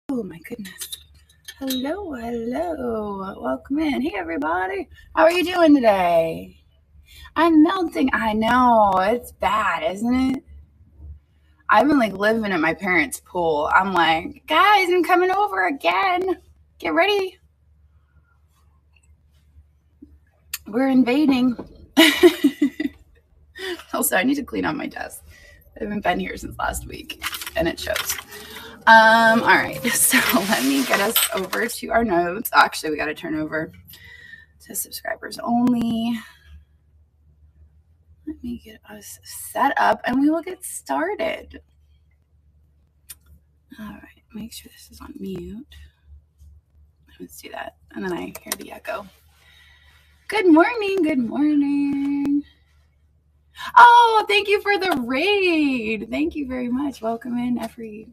Oh my goodness. Hello, hello. Welcome in. Hey everybody. How are you doing today? I'm melting. I know. It's bad, isn't it? I've been like living at my parents' pool. I'm like, guys, I'm coming over again. Get ready. We're invading. Also, I need to clean out my desk. I haven't been here since last week, and it shows. All right, so let me get us over to our notes. Actually, we got to turn over to subscribers only. Let me get us set up and we will get started. All right, make sure this is on mute. Let's do that. And then I hear the echo. Good morning. Good morning. Oh, thank you for the raid. Thank you very much. Welcome in,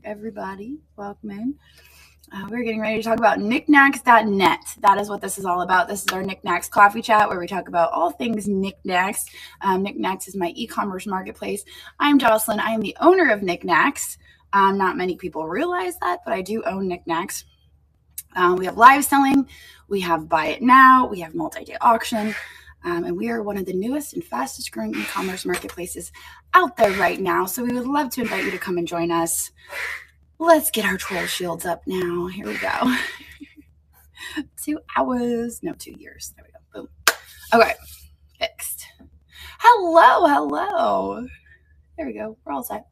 everybody. Welcome in. We're getting ready to talk about Niknax.net. That is what this is all about. This is our Niknax coffee chat where we talk about all things Niknax. Niknax is my e-commerce marketplace. I'm Jocelyn. I am the owner of Niknax. Not many people realize that, but I do own Niknax. We have live selling. We have buy it now. We have multi-day auction. And we are one of the newest and fastest growing e-commerce marketplaces out there right now. So we would love to invite you to come and join us. Let's get our troll shields up now. Here we go. 2 hours. No, 2 years. There we go. Boom. Okay. Fixed. Hello. Hello. There we go. We're all set.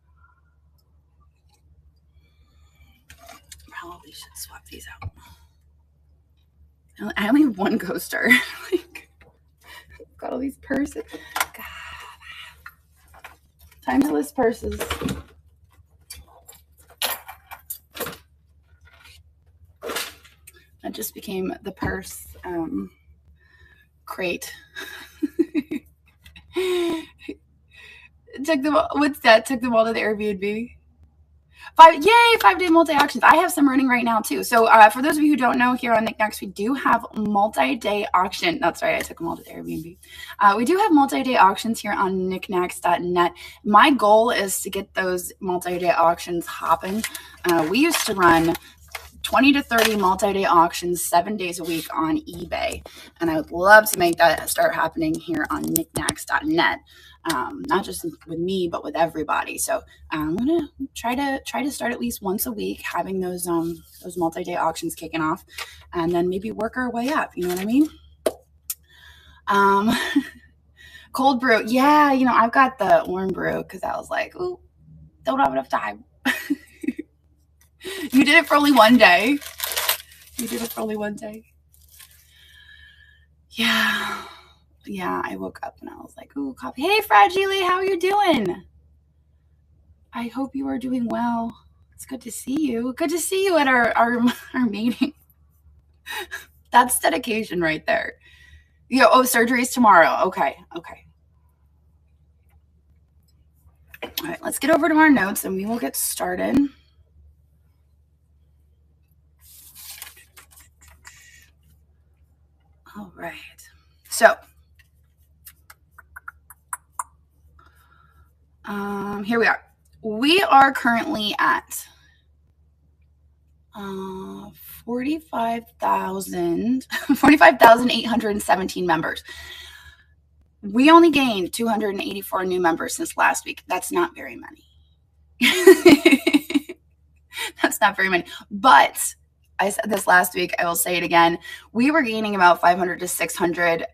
Probably should swap these out. I only have one coaster. Got all these purses. God. Time to list purses. That just became the purse crate. Took them. What's that? Took them all to the Airbnb. 5-day multi-auctions. I have some running right now too. So for those of you who don't know, here on Niknax, we do have multi-day auction. That's right, I took them all to the Airbnb. We do have multi-day auctions here on Niknax.net. My goal is to get those multi-day auctions hopping. We used to run 20 to 30 multi-day auctions 7 days a week on eBay. And I would love to make that start happening here on Niknax.net. Not just with me, but with everybody. So I'm gonna try to start at least once a week having those multi-day auctions kicking off, and then maybe work our way up. You know what I mean? Cold brew, yeah. I've got the warm brew because I was like, ooh, don't have enough time. You did it for only one day. Yeah, I woke up and I was like, ooh, coffee. Hey, Fragile, how are you doing? I hope you are doing well. It's good to see you. Good to see you at our meeting. That's dedication right there. Surgery's tomorrow. Okay. All right, let's get over to our notes and we will get started. All right. So, here we are. We are currently at 45,817 members. We only gained 284 new members since last week. That's not very many. That's not very many. But I said this last week, I will say it again. We were gaining about 500 to 600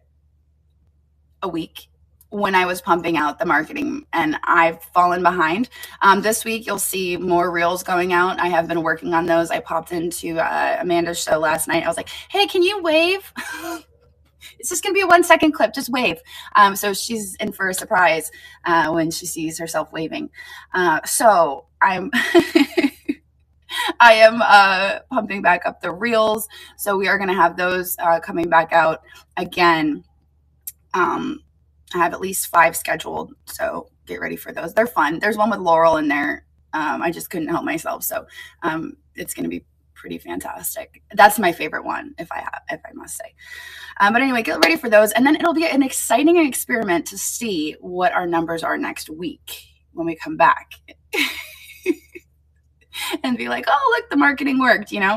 a week when I was pumping out the marketing, and I've fallen behind. This week, you'll see more reels going out. I have been working on those. I popped into Amanda's show last night. I was like, hey, can you wave? It's just going to be a 1-second clip. Just wave. So she's in for a surprise when she sees herself waving. So I'm... I am pumping back up the reels. So we are going to have those coming back out again. I have at least 5 scheduled, so get ready for those. They're fun. There's one with Laurel in there. I just couldn't help myself, so it's going to be pretty fantastic. That's my favorite one, if I must say. But anyway, get ready for those, and then it'll be an exciting experiment to see what our numbers are next week when we come back. and be like, oh, look, the marketing worked, you know?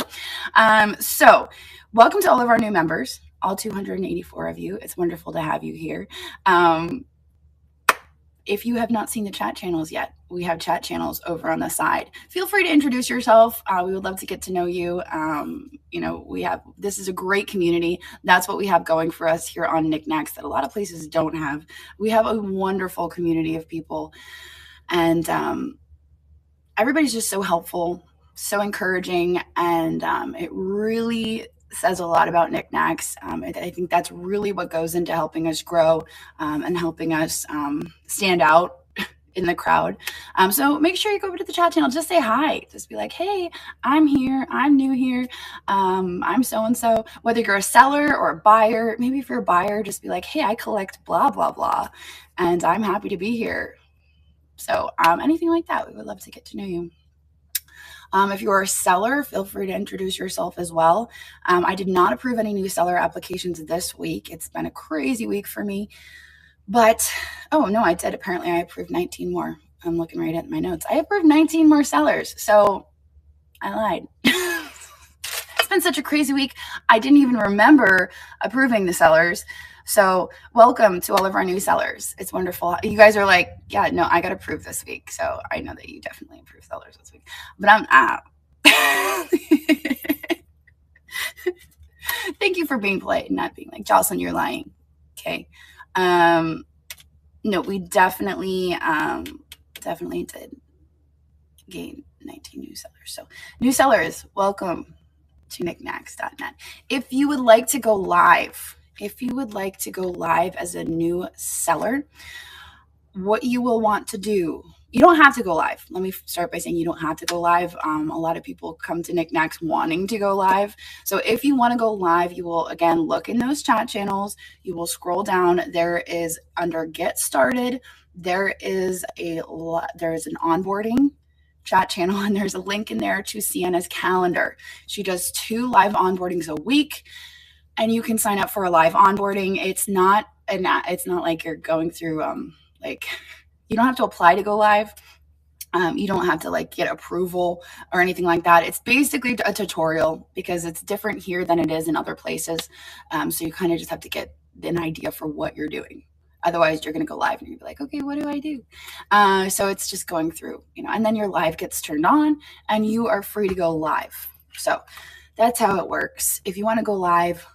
So welcome to all of our new members, all 284 of you. It's wonderful to have you here. If you have not seen the chat channels yet, we have chat channels over on the side. Feel free to introduce yourself. We would love to get to know you. You know, this is a great community. That's what we have going for us here on Niknax that a lot of places don't have. We have a wonderful community of people, and everybody's just so helpful, so encouraging, and it really says a lot about Niknax. I think that's really what goes into helping us grow and helping us stand out in the crowd. So make sure you go over to the chat channel. Just say hi. Just be like, hey, I'm here. I'm new here. I'm so-and-so. Whether you're a seller or a buyer, maybe if you're a buyer, just be like, hey, I collect blah, blah, blah, and I'm happy to be here. So anything like that, we would love to get to know you. If you're a seller, feel free to introduce yourself as well. I did not approve any new seller applications this week. It's been a crazy week for me. But, oh, no, I did. Apparently, I approved 19 more. I'm looking right at my notes. I approved 19 more sellers. So I lied. It's been such a crazy week. I didn't even remember approving the sellers. So welcome to all of our new sellers. It's wonderful. You guys are like, yeah, no, I got approved this week. So I know that you definitely approved sellers this week. But I'm out. Thank you for being polite and not being like, Jocelyn, you're lying. Okay. No, we definitely did gain 19 new sellers. So new sellers, welcome to Niknax.net. If you would like to go live, as a new seller, what you will want to do, you don't have to go live. Let me start by saying you don't have to go live. A lot of people come to Niknax wanting to go live. So if you want to go live, you will, again, look in those chat channels. You will scroll down. There is, under Get Started, there is an onboarding chat channel, and there's a link in there to Sienna's calendar. She does 2 live onboardings a week, and you can sign up for a live onboarding. It's not like you're going through you don't have to apply to go live. You don't have to like get approval or anything like that. It's basically a tutorial because it's different here than it is in other places. So you kind of just have to get an idea for what you're doing. Otherwise, you're going to go live and you'll be like, okay, what do I do? So it's just going through, and then your live gets turned on and you are free to go live. So that's how it works. If you want to go live,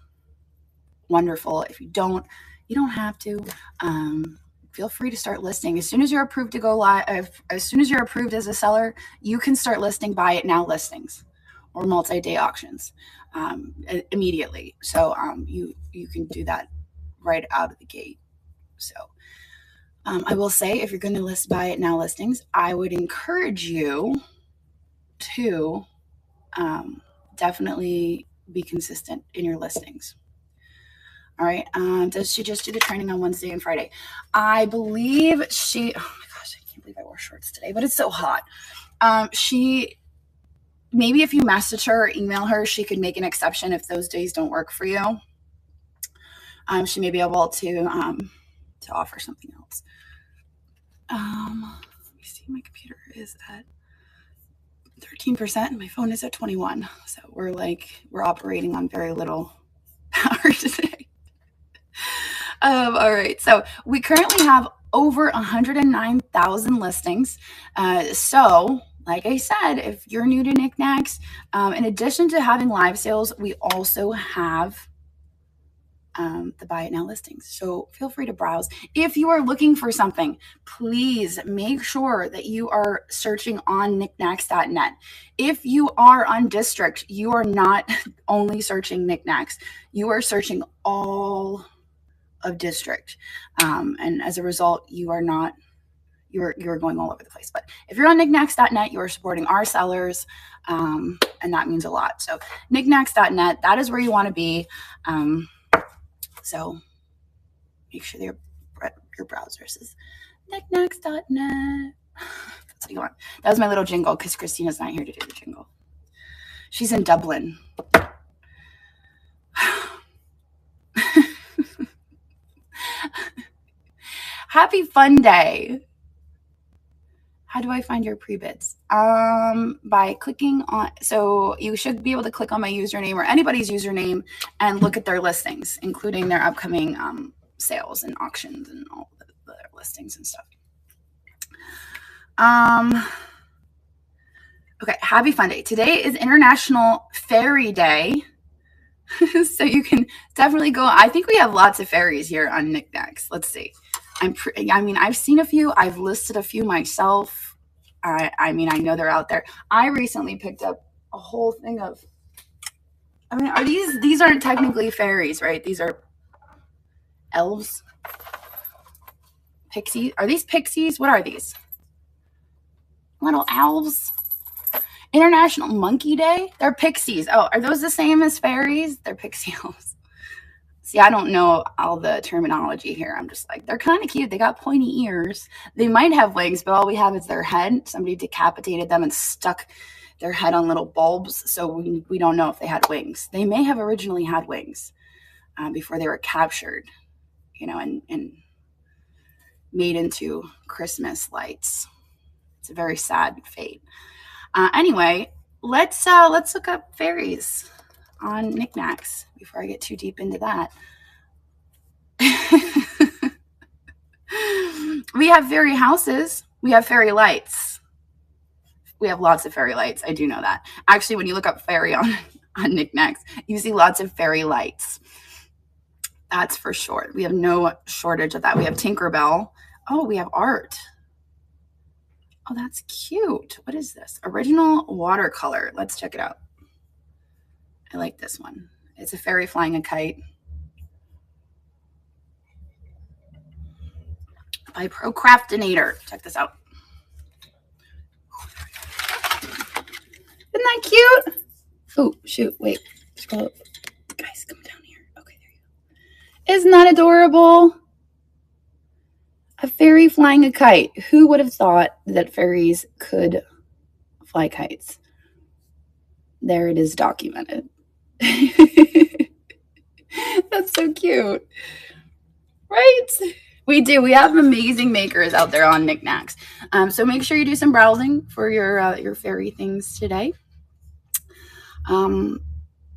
wonderful. If you don't, you don't have to. Feel free to start listing. As soon as you're approved to go live, as soon as you're approved as a seller, you can start listing buy it now listings or multi-day auctions immediately. So you can do that right out of the gate. So I will say, if you're going to list buy it now listings, I would encourage you to definitely be consistent in your listings. All right. Does she just do the training on Wednesday and Friday? I believe oh my gosh, I can't believe I wore shorts today, but it's so hot. Maybe if you message her or email her, she could make an exception if those days don't work for you. She may be able to offer something else. Let me see. My computer is at 13% and my phone is at 21. So we're operating on very little power today. All right. So we currently have over 109,000 listings. So like I said, if you're new to Niknax, in addition to having live sales, we also have the buy it now listings. So feel free to browse. If you are looking for something, please make sure that you are searching on Niknax.net. If you are on district, you are not only searching Niknax, you are searching all of district. And as a result, you're going all over the place. But if you're on Niknax.net, you are supporting our sellers, and that means a lot. So Niknax.net, that is where you want to be. So make sure your browser says Niknax.net. That's what you want. That was my little jingle because Christina's not here to do the jingle. She's in Dublin. Happy Fun Day. How do I find your pre-bids? By clicking on, so you should be able to click on my username or anybody's username and look at their listings, including their upcoming sales and auctions and all the listings and stuff. Okay, happy fun day. Today is International Fairy Day. So you can definitely go. I think we have lots of fairies here on Niknax. Let's see. I mean, I've seen a few. I've listed a few myself. I mean, I know they're out there. I recently picked up a whole thing of, I mean, are these aren't technically fairies, right? These are elves. Pixies. Are these pixies? What are these? Little elves. International Monkey Day. They're pixies. Oh, are those the same as fairies? They're pixie elves. See, I don't know all the terminology here. I'm just like, they're kind of cute. They got pointy ears. They might have wings, but all we have is their head. Somebody decapitated them and stuck their head on little bulbs, so we don't know if they had wings. They may have originally had wings before they were captured, you know, and made into Christmas lights. It's a very sad fate. Anyway, let's look up fairies on Niknax before I get too deep into that. We have fairy houses. We have fairy lights. We have lots of fairy lights. I do know that. Actually, when you look up fairy on Niknax, you see lots of fairy lights. That's for sure. We have no shortage of that. We have Tinkerbell. Oh, we have art. Oh, that's cute. What is this? Original watercolor. Let's check it out. I like this one. It's a fairy flying a kite. By Procrastinator. Check this out. Isn't that cute? Oh, shoot. Wait. Scroll up. Guys, come down here. Okay, there you go. Isn't that adorable? A fairy flying a kite. Who would have thought that fairies could fly kites? There it is documented. That's so cute. Right? We do. We have amazing makers out there on Niknax. So make sure you do some browsing for your fairy things today.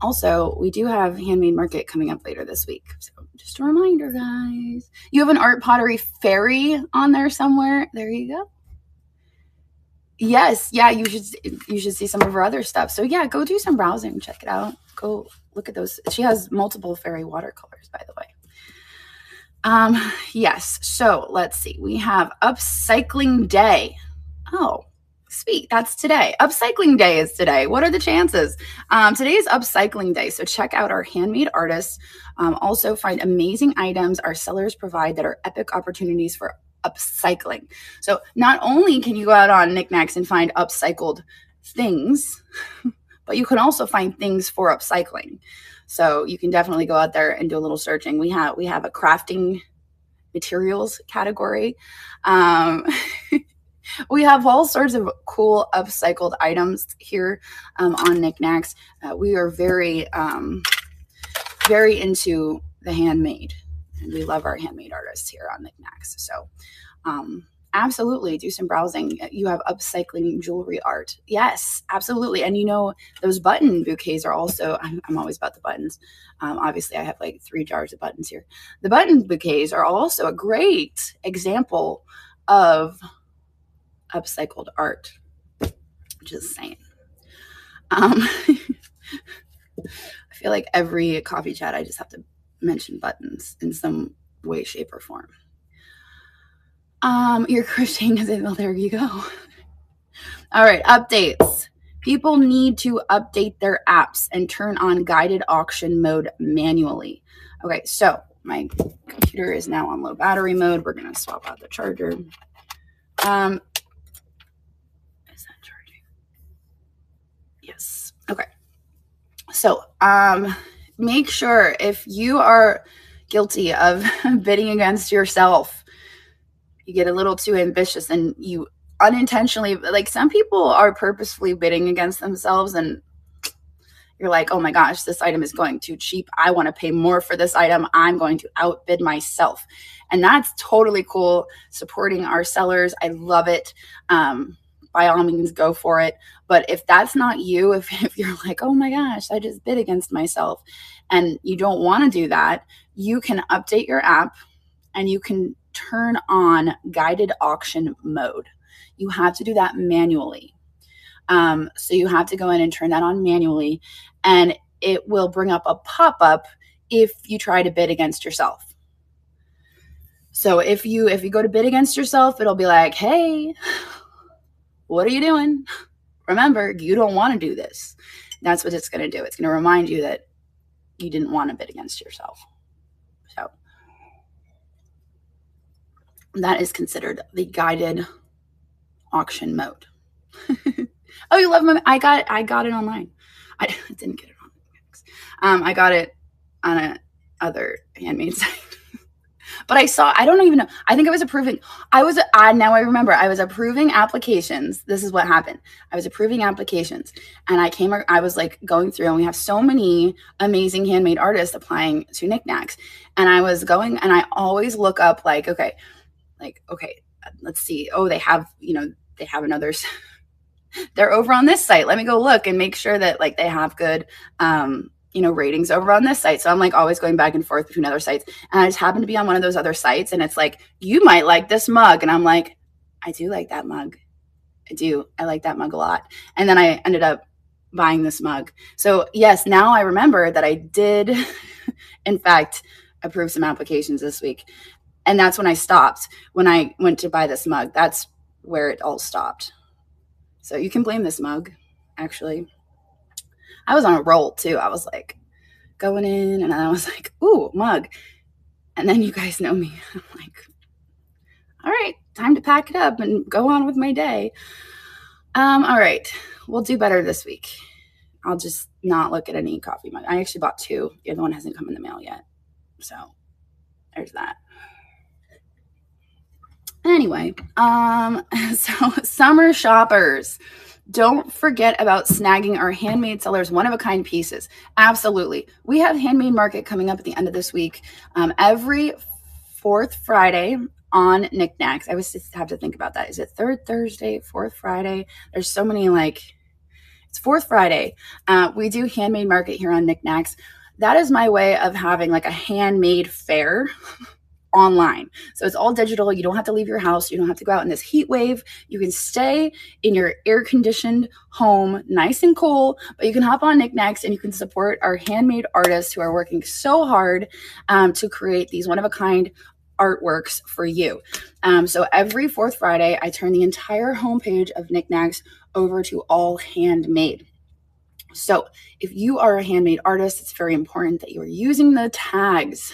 Also, we do have Handmade Market coming up later this week. So just a reminder, guys. You have an art pottery fairy on there somewhere. There you go. Yes. Yeah, you should see some of her other stuff. So yeah, go do some browsing. Check it out. Go look at those. She has multiple fairy watercolors, by the way. Yes. So let's see. We have Upcycling Day. Oh, sweet. That's today. Upcycling Day is today. What are the chances? Today is Upcycling Day. So check out our handmade artists. Also find amazing items our sellers provide that are epic opportunities for upcycling. So not only can you go out on Niknax and find upcycled things, but you can also find things for upcycling. So you can definitely go out there and do a little searching. We have a crafting materials category. We have all sorts of cool upcycled items here on Niknax. We are very, very into the handmade, and we love our handmade artists here on Niknax. So absolutely do some browsing. You have upcycling jewelry art. Yes, absolutely. And you know, those button bouquets are also, I'm always about the buttons. Obviously I have like 3 jars of buttons here. The button bouquets are also a great example of upcycled art. Just saying. I feel like every coffee chat, I just have to mention buttons in some way, shape, or form. Your crocheting is well, there you go. All right, updates. People need to update their apps and turn on guided auction mode manually. Okay, so my computer is now on low battery mode. We're gonna swap out the charger. Is that charging? Yes. Okay. So make sure if you are guilty of bidding against yourself, you get a little too ambitious and you unintentionally, like some people are purposefully bidding against themselves, and You're like, oh my gosh, this item is going too cheap. I want to pay more for this item. I'm going to outbid myself. And that's totally cool. Supporting our sellers. I love it. By all means, go for it. But if that's not you, if you're like, oh my gosh, I just bid against myself, and you don't want to do that, you can update your app and you can turn on guided auction mode. You have to do that manually. So you have to go in and turn that on manually, and it will bring up a pop-up if you try to bid against yourself. So if you go to bid against yourself, it'll be like, hey, what are you doing? Remember, you don't want to do this. That's what it's going to do. It's going to remind you that you didn't want to bid against yourself. So that is considered the guided auction mode. Oh, you love my, I got it online. I didn't get it on Niknax. I got it on a other handmade site. But I don't even know. I think I was approving. Now I remember, I was approving applications. This is what happened. I was approving applications, and I was like going through, and we have so many amazing handmade artists applying to Niknax. And I was going, and I always look up okay, let's see. Oh, they have another, they're over on this site. Let me go look and make sure that they have good, ratings over on this site. So I'm always going back and forth between other sites. And I just happened to be on one of those other sites, and it's like, you might like this mug. And I'm like, I do like that mug. I like that mug a lot. And then I ended up buying this mug. So yes, now I remember that I did, in fact, approve some applications this week. And that's when I stopped. When I went to buy this mug, that's where it all stopped. So you can blame this mug, actually. I was on a roll too. I was going in, and I was like, ooh, mug. And then you guys know me. I'm like, all right, time to pack it up and go on with my day. All right, we'll do better this week. I'll just not look at any coffee mug. I actually bought 2. The other one hasn't come in the mail yet. So there's that. Anyway, so summer shoppers, don't forget about snagging our handmade sellers one-of-a-kind pieces. Absolutely. We have Handmade Market coming up at the end of this week. Every 4th Friday on Niknax. I always just have to think about that. Is it 3rd Thursday, 4th Friday? There's so many it's 4th Friday. We do Handmade Market here on Niknax. That is my way of having a handmade fair online. So it's all digital. You don't have to leave your house. You don't have to go out in this heat wave. You can stay in your air-conditioned home, nice and cool, but you can hop on Niknax and you can support our handmade artists who are working so hard to create these one-of-a-kind artworks for you. So every 4th Friday, I turn the entire homepage of Niknax over to all handmade. So if you are a handmade artist, it's very important that you are using the tags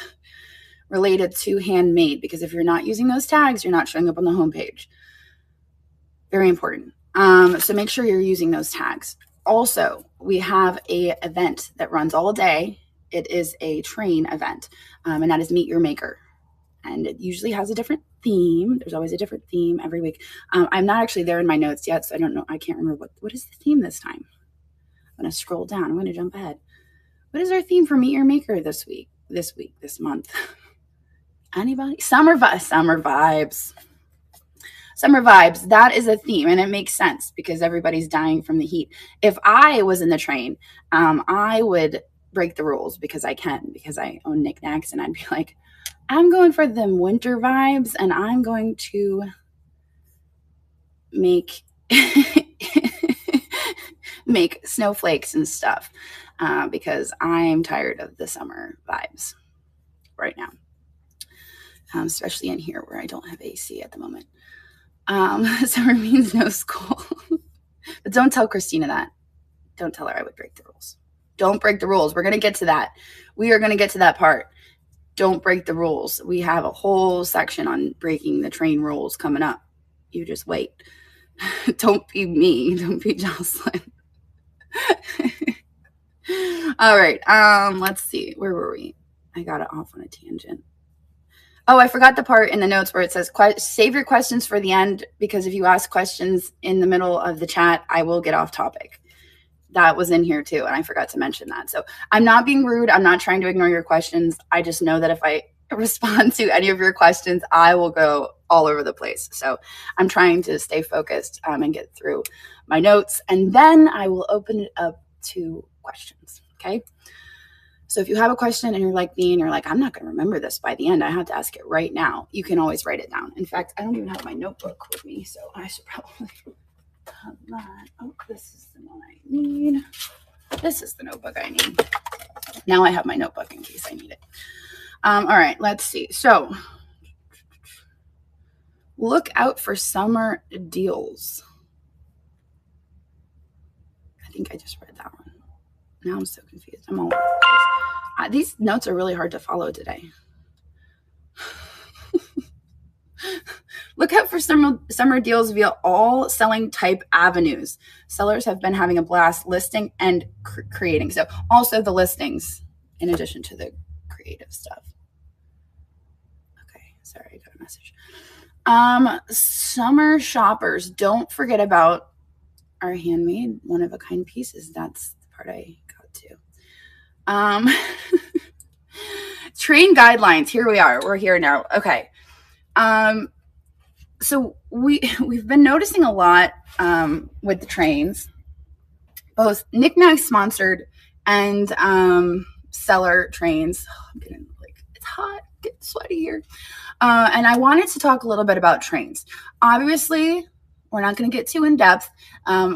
related to handmade, because if you're not using those tags, you're not showing up on the homepage. Very important. So make sure you're using those tags. Also, we have an event that runs all day. It is a train event, and that is Meet Your Maker. And it usually has a different theme. There's always a different theme every week. I'm not actually there in my notes yet, so I don't know. I can't remember what is the theme this time. I'm going to scroll down. I'm going to jump ahead. What is our theme for Meet Your Maker this month? Anybody? Summer vibes. Summer vibes. That is a theme, and it makes sense because everybody's dying from the heat. If I was in the train, I would break the rules because I own Niknax, and I'd be like, I'm going for them winter vibes, and I'm going to make make snowflakes and stuff because I'm tired of the summer vibes right now. Especially in here where I don't have AC at the moment. Summer means no school. But don't tell Christina that. Don't tell her I would break the rules. Don't break the rules. We're going to get to that. We are going to get to that part. Don't break the rules. We have a whole section on breaking the train rules coming up. You just wait. Don't be me. Don't be Jocelyn. All right. Let's see. Where were we? I got it off on a tangent. Oh, I forgot the part in the notes where it says, save your questions for the end, because if you ask questions in the middle of the chat, I will get off topic. that was in here too, and I forgot to mention that. So I'm not being rude. I'm not trying to ignore your questions. I just know that if I respond to any of your questions, I will go all over the place. So I'm trying to stay focused and get through my notes, and then I will open it up to questions. Okay. So if you have a question and you're like me and you're like, I'm not going to remember this by the end, I have to ask it right now, you can always write it down. In fact, I don't even have my notebook with me, so I should probably have that. Oh, this is the one I need. This is the notebook I need. Now I have my notebook in case I need it. All right, let's see. So look out for summer deals. I think I just read that one. Now I'm so confused. I'm all over the place. These notes are really hard to follow today. Look out for summer deals via all selling type avenues. Sellers have been having a blast listing and creating. So also the listings in addition to the creative stuff. Okay, sorry, I got a message. Summer shoppers, don't forget about our handmade one-of-a-kind pieces. That's the part I got to. Train guidelines. Here we are. We're here now. Okay. So we've been noticing a lot with the trains, both Niknax sponsored and seller trains. Oh, I'm getting it's hot, getting sweaty here. And I wanted to talk a little bit about trains. Obviously, we're not going to get too in depth.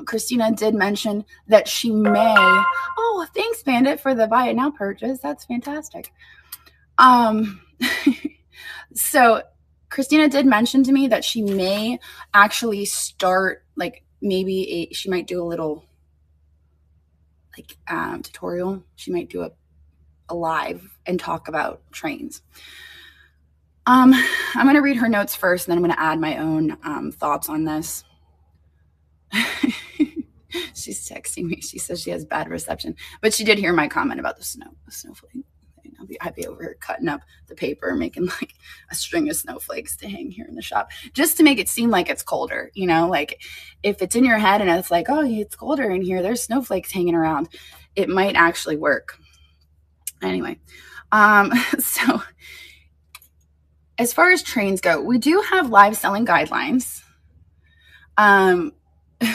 Christina did mention that she may. Oh, thanks, Bandit, for the buy it now purchase. That's fantastic. So Christina did mention to me that she may actually start, maybe she might do a little tutorial. She might do a live and talk about trains. I'm going to read her notes first, and then I'm going to add my own thoughts on this. She's texting me. She says she has bad reception, but she did hear my comment about the snowflake. I'd be over here cutting up the paper, making a string of snowflakes to hang here in the shop, just to make it seem like it's colder. If it's in your head and it's like, oh, it's colder in here, there's snowflakes hanging around, it might actually work. Anyway, so as far as trains go, we do have live selling guidelines.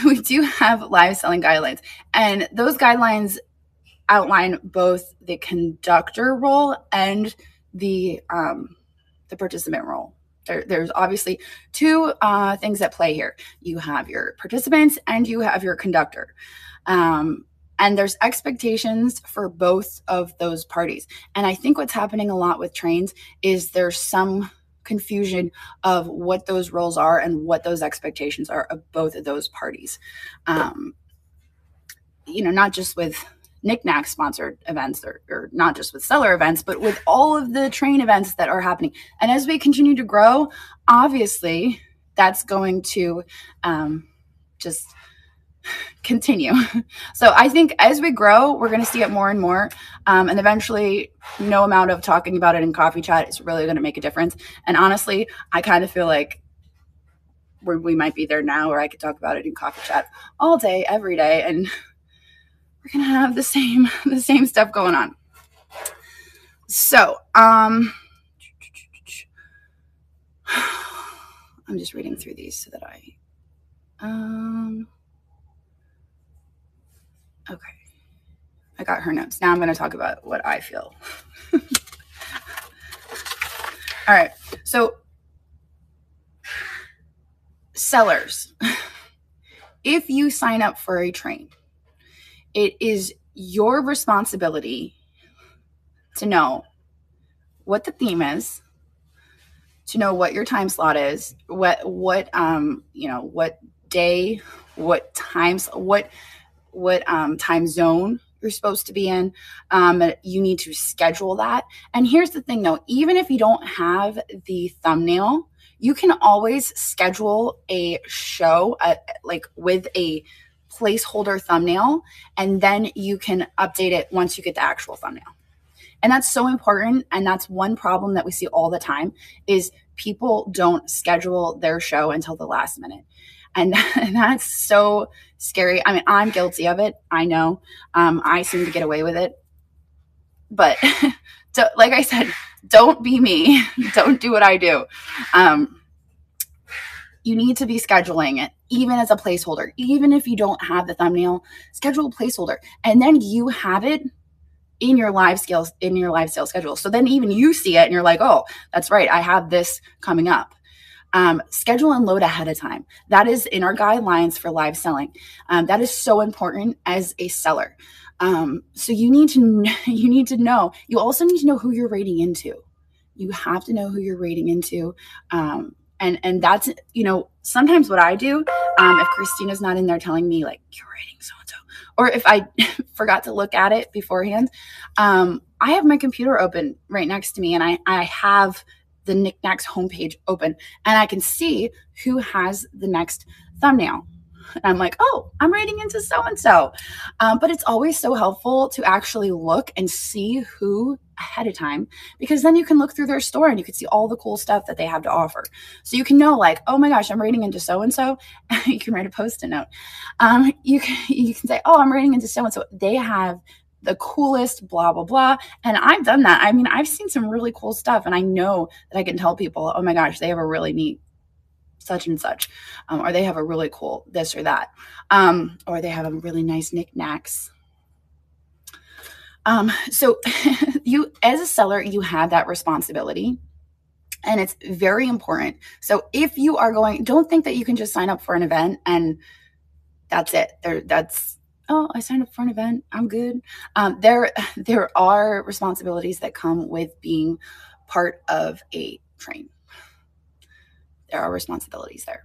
We do have live selling guidelines, and those guidelines outline both the conductor role and the participant role. There's obviously two things at play here. You have your participants and you have your conductor. And there's expectations for both of those parties. And I think what's happening a lot with trains is there's some confusion of what those roles are and what those expectations are of both of those parties. Not just with Niknax sponsored events or not just with seller events, but with all of the train events that are happening. And as we continue to grow, obviously that's going to just continue. So I think as we grow, we're going to see it more and more. And eventually no amount of talking about it in coffee chat is really going to make a difference. And honestly, I kind of feel like we might be there now where I could talk about it in coffee chat all day, every day. And we're going to have the same stuff going on. So, I'm just reading through these so that okay. I got her notes. Now I'm going to talk about what I feel. All right. So, sellers, if you sign up for a train, it is your responsibility to know what the theme is, to know what your time slot is, what day, what times, what time zone you're supposed to be in. You need to schedule that. And here's the thing though, even if you don't have the thumbnail, you can always schedule a show with a placeholder thumbnail, and then you can update it once you get the actual thumbnail. And that's so important. And that's one problem that we see all the time is people don't schedule their show until the last minute. And that's so scary. I mean, I'm guilty of it. I know. I seem to get away with it. But like I said, don't be me. Don't do what I do. You need to be scheduling it, even as a placeholder. Even if you don't have the thumbnail, schedule a placeholder. And then you have it in your live sales schedule. So then even you see it and you're like, oh, that's right, I have this coming up. Schedule and load ahead of time. That is in our guidelines for live selling. That is so important as a seller. So you need to know. You also need to know who you're rating into. You have to know who you're rating into. And that's, sometimes what I do, if Christina's not in there telling me like, you're rating so-and-so, or if I forgot to look at it beforehand, I have my computer open right next to me, and I have the Niknax homepage open, and I can see who has the next thumbnail. And I'm like, oh, I'm rating into so-and-so. But it's always so helpful to actually look and see who ahead of time, because then you can look through their store and you can see all the cool stuff that they have to offer. So you can know like, oh my gosh, I'm rating into so-and-so. You can write a Post-it note. You can say, oh, I'm rating into so-and-so. They have the coolest blah, blah, blah. And I've done that. I mean, I've seen some really cool stuff, and I know that I can tell people, oh my gosh, they have a really neat such and such, or they have a really cool this or that, or they have a really nice Niknax. So you, as a seller, you have that responsibility, and it's very important. So if you are don't think that you can just sign up for an event and that's it. Oh, I signed up for an event, I'm good. There are responsibilities that come with being part of a train. There are responsibilities there.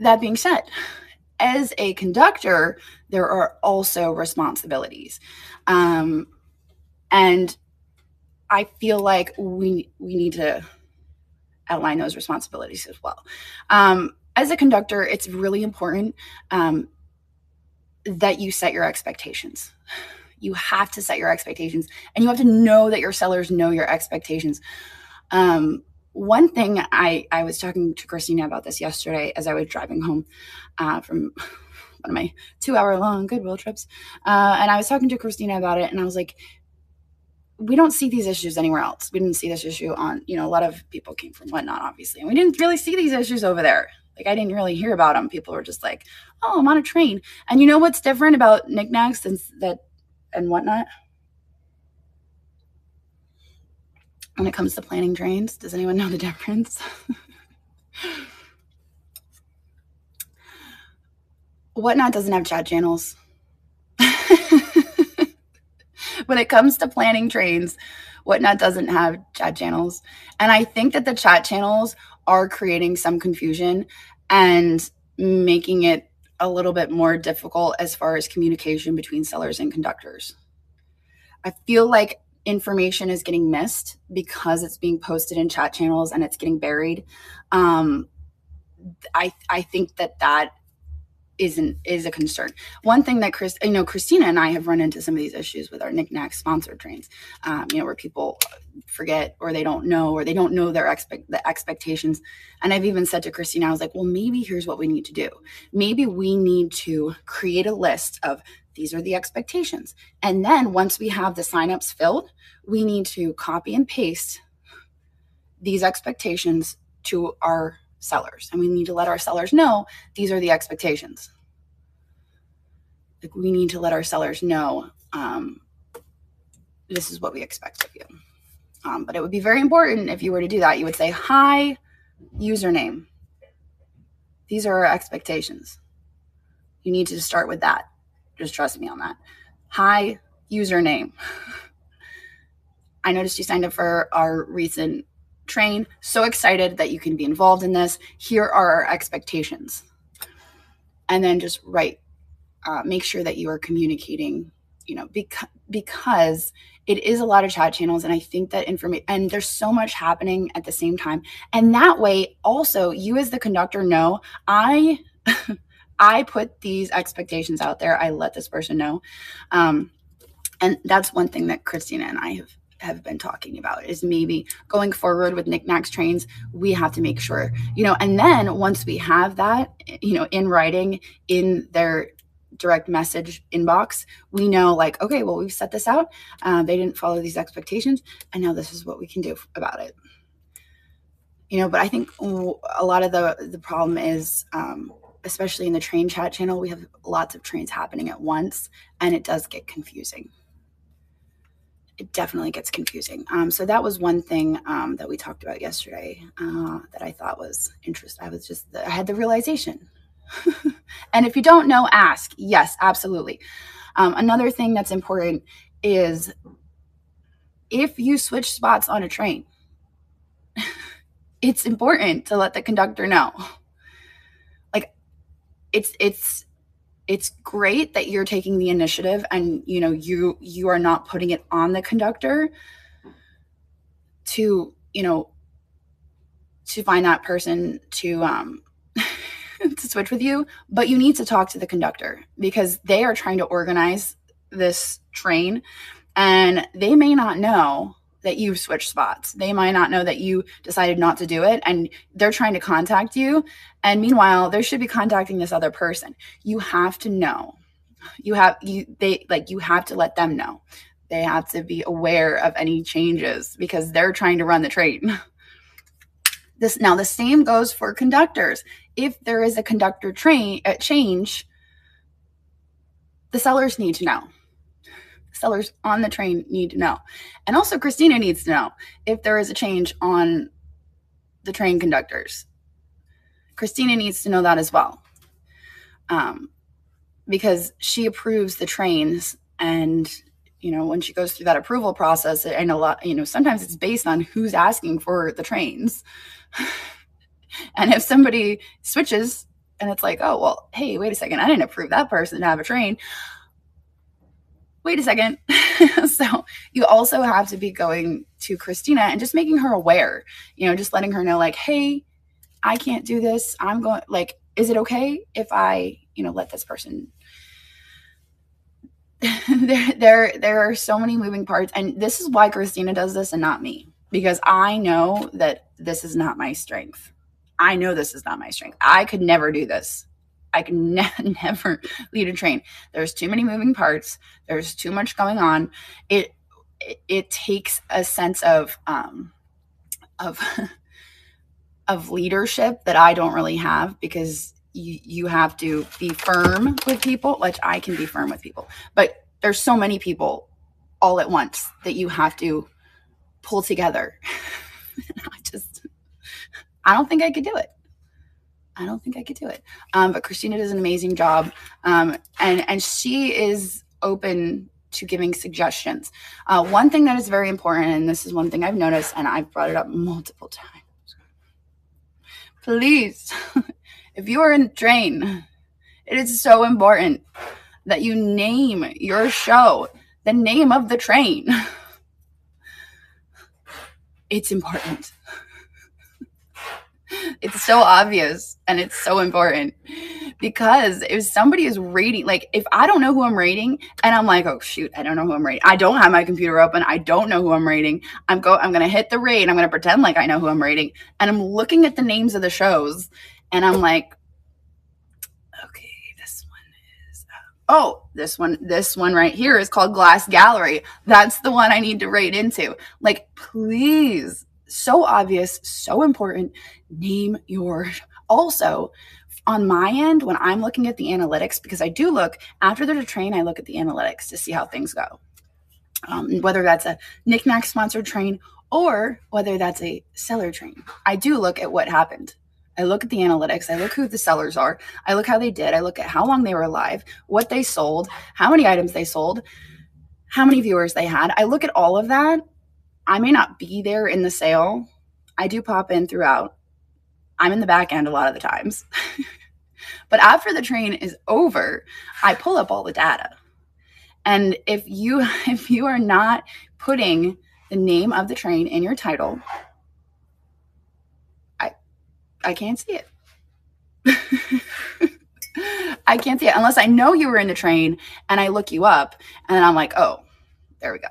That being said, as a conductor, there are also responsibilities. And I feel like we need to outline those responsibilities as well. As a conductor, it's really important that you set your expectations. You have to set your expectations, and you have to know that your sellers know your expectations. One thing I was talking to Christina about this yesterday as I was driving home from one of my 2-hour-long Goodwill trips. And I was talking to Christina about it, and I was like, we don't see these issues anywhere else. We didn't see this issue on, a lot of people came from Whatnot, obviously, and we didn't really see these issues over there. Like, I didn't really hear about them. People were just like, oh, I'm on a train. And you know what's different about Niknax and Whatnot? When it comes to planning trains, does anyone know the difference? Whatnot doesn't have chat channels. When it comes to planning trains, Whatnot doesn't have chat channels. And I think that the chat channels are creating some confusion and making it a little bit more difficult as far as communication between sellers and conductors. I feel like information is getting missed because it's being posted in chat channels and it's getting buried. I think that is a concern. One thing that Christina and I have run into some of these issues with our Niknax sponsored trains, where people forget, or they don't know the expectations. And I've even said to Christina, I was like, well, maybe here's what we need to do. Maybe we need to create a list of these are the expectations. And then once we have the signups filled, we need to copy and paste these expectations to our sellers. And we need to let our sellers know these are the expectations. Like, we need to let our sellers know this is what we expect of you. But it would be very important if you were to do that. You would say, hi, username. These are our expectations. You need to start with that. Just trust me on that. Hi, username. I noticed you signed up for our recent train. So excited that you can be involved in this. Here are our expectations. And then just make sure that you are communicating, because it is a lot of chat channels. And I think that and there's so much happening at the same time. And that way also, you as the conductor know, I put these expectations out there. I let this person know. And that's one thing that Christina and I have been talking about, is maybe going forward with Niknax trains, we have to make sure, and then once we have that, in writing in their direct message inbox, we know like, okay, well, we've set this out. They didn't follow these expectations, and now this is what we can do about it. But I think a lot of the problem is, especially in the train chat channel, we have lots of trains happening at once, and it does get confusing. It definitely gets confusing. So that was one thing that we talked about yesterday that I thought was interesting. I had the realization. And if you don't know, ask. Yes, absolutely. Another thing that's important is if you switch spots on a train, it's important to let the conductor know. Like, it's great that you're taking the initiative, and you are not putting it on the conductor to find that person to to switch with you, but you need to talk to the conductor because they are trying to organize this train, and they may not know that you've switched spots. They might not know that you decided not to do it, and they're trying to contact you. And meanwhile, they should be contacting this other person. You have to know. You have to let them know. They have to be aware of any changes because they're trying to run the train. Now the same goes for conductors. If there is a conductor change, the sellers need to know. Sellers on the train need to know. And also Christina needs to know if there is a change on the train conductors. Christina needs to know that as well. Because she approves the trains, and when she goes through that approval process, and a lot, sometimes it's based on who's asking for the trains. And if somebody switches and it's like, oh, well, hey, wait a second, I didn't approve that person to have a train. Wait a second. So you also have to be going to Christina and just making her aware, just letting her know like, hey, I can't do this. I'm going, like, is it okay if I, let this person? There are so many moving parts, and this is why Christina does this and not me, because I know that this is not my strength. I know this is not my strength. I could never do this. I could never lead a train. There's too many moving parts. There's too much going on. It takes a sense of leadership that I don't really have, because you have to be firm with people, which I can be firm with people, but there's so many people all at once that you have to pull together. I don't think I could do it. But Christina does an amazing job. And she is open to giving suggestions. One thing that is very important, and this is one thing I've noticed, and I've brought it up multiple times. Please, if you are in a train, it is so important that you name your show the name of the train. It's important. It's so obvious, and it's so important, because if somebody is rating, like if I don't know who I'm rating and I'm like, oh shoot, I don't know who I'm rating. I don't have my computer open. I don't know who I'm rating. I'm going to hit the rate. I'm going to pretend like I know who I'm rating. And I'm looking at the names of the shows, and I'm like, okay, this one right here is called Glass Gallery. That's the one I need to rate into. Like, please. So obvious, so important. Name your. Also, on my end, when I'm looking at the analytics, because I do look after there's a train, I look at the analytics to see how things go. Whether that's a Niknax sponsored train or whether that's a seller train, I do look at what happened. I look at the analytics. I look who the sellers are. I look how they did. I look at how long they were live, what they sold, how many items they sold, how many viewers they had. I look at all of that. I may not be there in the sale. I do pop in throughout. I'm in the back end a lot of the times. But after the train is over, I pull up all the data. And if you are not putting the name of the train in your title, I can't see it. I can't see it unless I know you were in the train and I look you up and then I'm like, oh, there we go.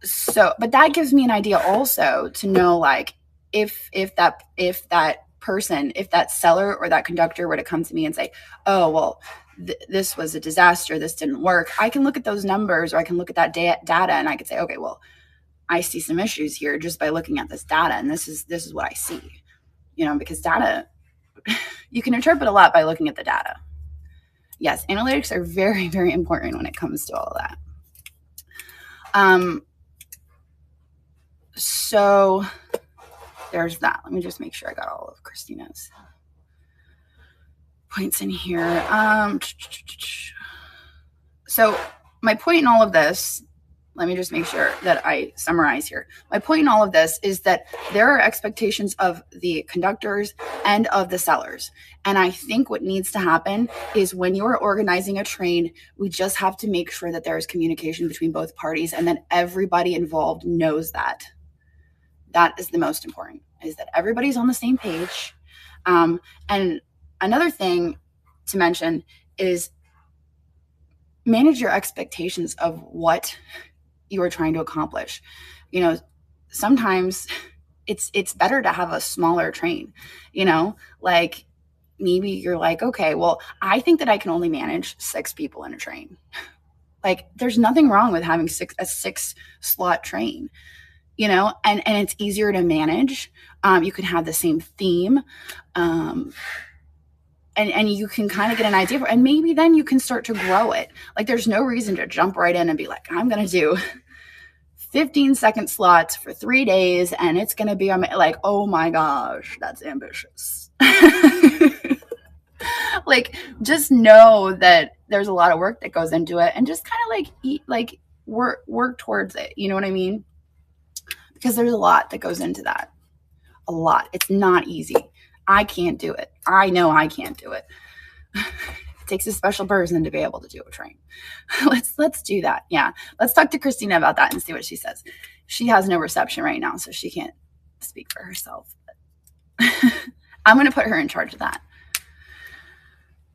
So, but that gives me an idea also to know, like, if that person, if that seller or that conductor were to come to me and say, oh, well, this was a disaster, this didn't work, I can look at those numbers, or I can look at that data, and I could say, okay, well, I see some issues here just by looking at this data, and this is what I see, because data, you can interpret a lot by looking at the data. Yes, analytics are very, very important when it comes to all of that. So there's that. Let me just make sure I got all of Christina's points in here. So my point in all of this, let me just make sure that I summarize here. My point in all of this is that there are expectations of the conductors and of the sellers. And I think what needs to happen is when you're organizing a train, we just have to make sure that there is communication between both parties, and then everybody involved knows that. That is the most important, is that everybody's on the same page. And another thing to mention is manage your expectations of what you are trying to accomplish. Sometimes it's better to have a smaller train, like maybe you're like, okay, well, I think that I can only manage 6 people in a train. Like, there's nothing wrong with having a 6 slot train. And it's easier to manage. You can have the same theme. And you can kind of get an idea, and maybe then you can start to grow it. Like, there's no reason to jump right in and be like, I'm going to do 15-second slots for 3 days, and it's going to be like, oh my gosh, that's ambitious. Like, just know that there's a lot of work that goes into it, and just kind of work towards it. You know what I mean? Because there's a lot that goes into that. A lot. It's not easy. I can't do it. I know I can't do it. It takes a special person to be able to do a train. Let's do that. Yeah. Let's talk to Christina about that and see what she says. She has no reception right now, so she can't speak for herself. I'm going to put her in charge of that.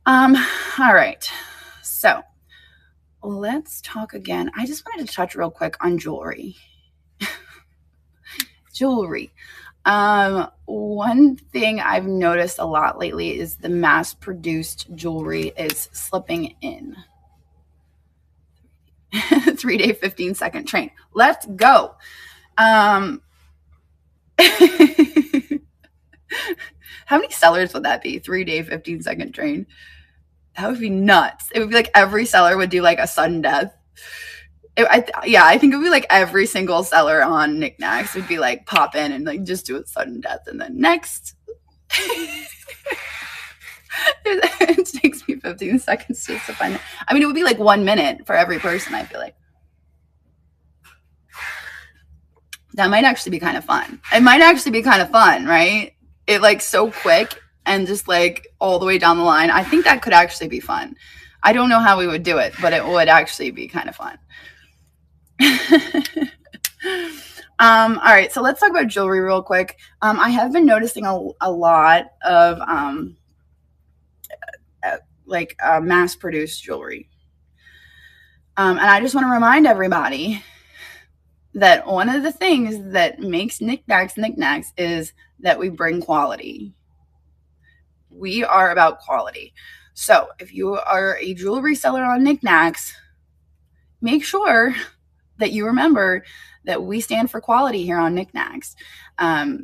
All right. So let's talk again. I just wanted to touch real quick on jewelry. Jewelry. One thing I've noticed a lot lately is the mass-produced jewelry is slipping in. 3-day, 15-second train. Let's go. How many sellers would that be? 3-day, 15-second train. That would be nuts. It would be like every seller would do like a sudden death. I think it would be like every single seller on Niknax would be like pop in and like just do a sudden death, and then next. It takes me 15 seconds just to find it. I mean, it would be like 1 minute for every person, I feel like. That might actually be kind of fun. It might actually be kind of fun, right? It like so quick and just like all the way down the line. I think that could actually be fun. I don't know how we would do it, but it would actually be kind of fun. All right, so let's talk about jewelry real quick. I have been noticing a lot of mass-produced jewelry, and I just want to remind everybody that one of the things that makes Niknax is that we bring quality. We are about quality. So if you are a jewelry seller on Niknax, make sure that you remember that we stand for quality here on Niknax.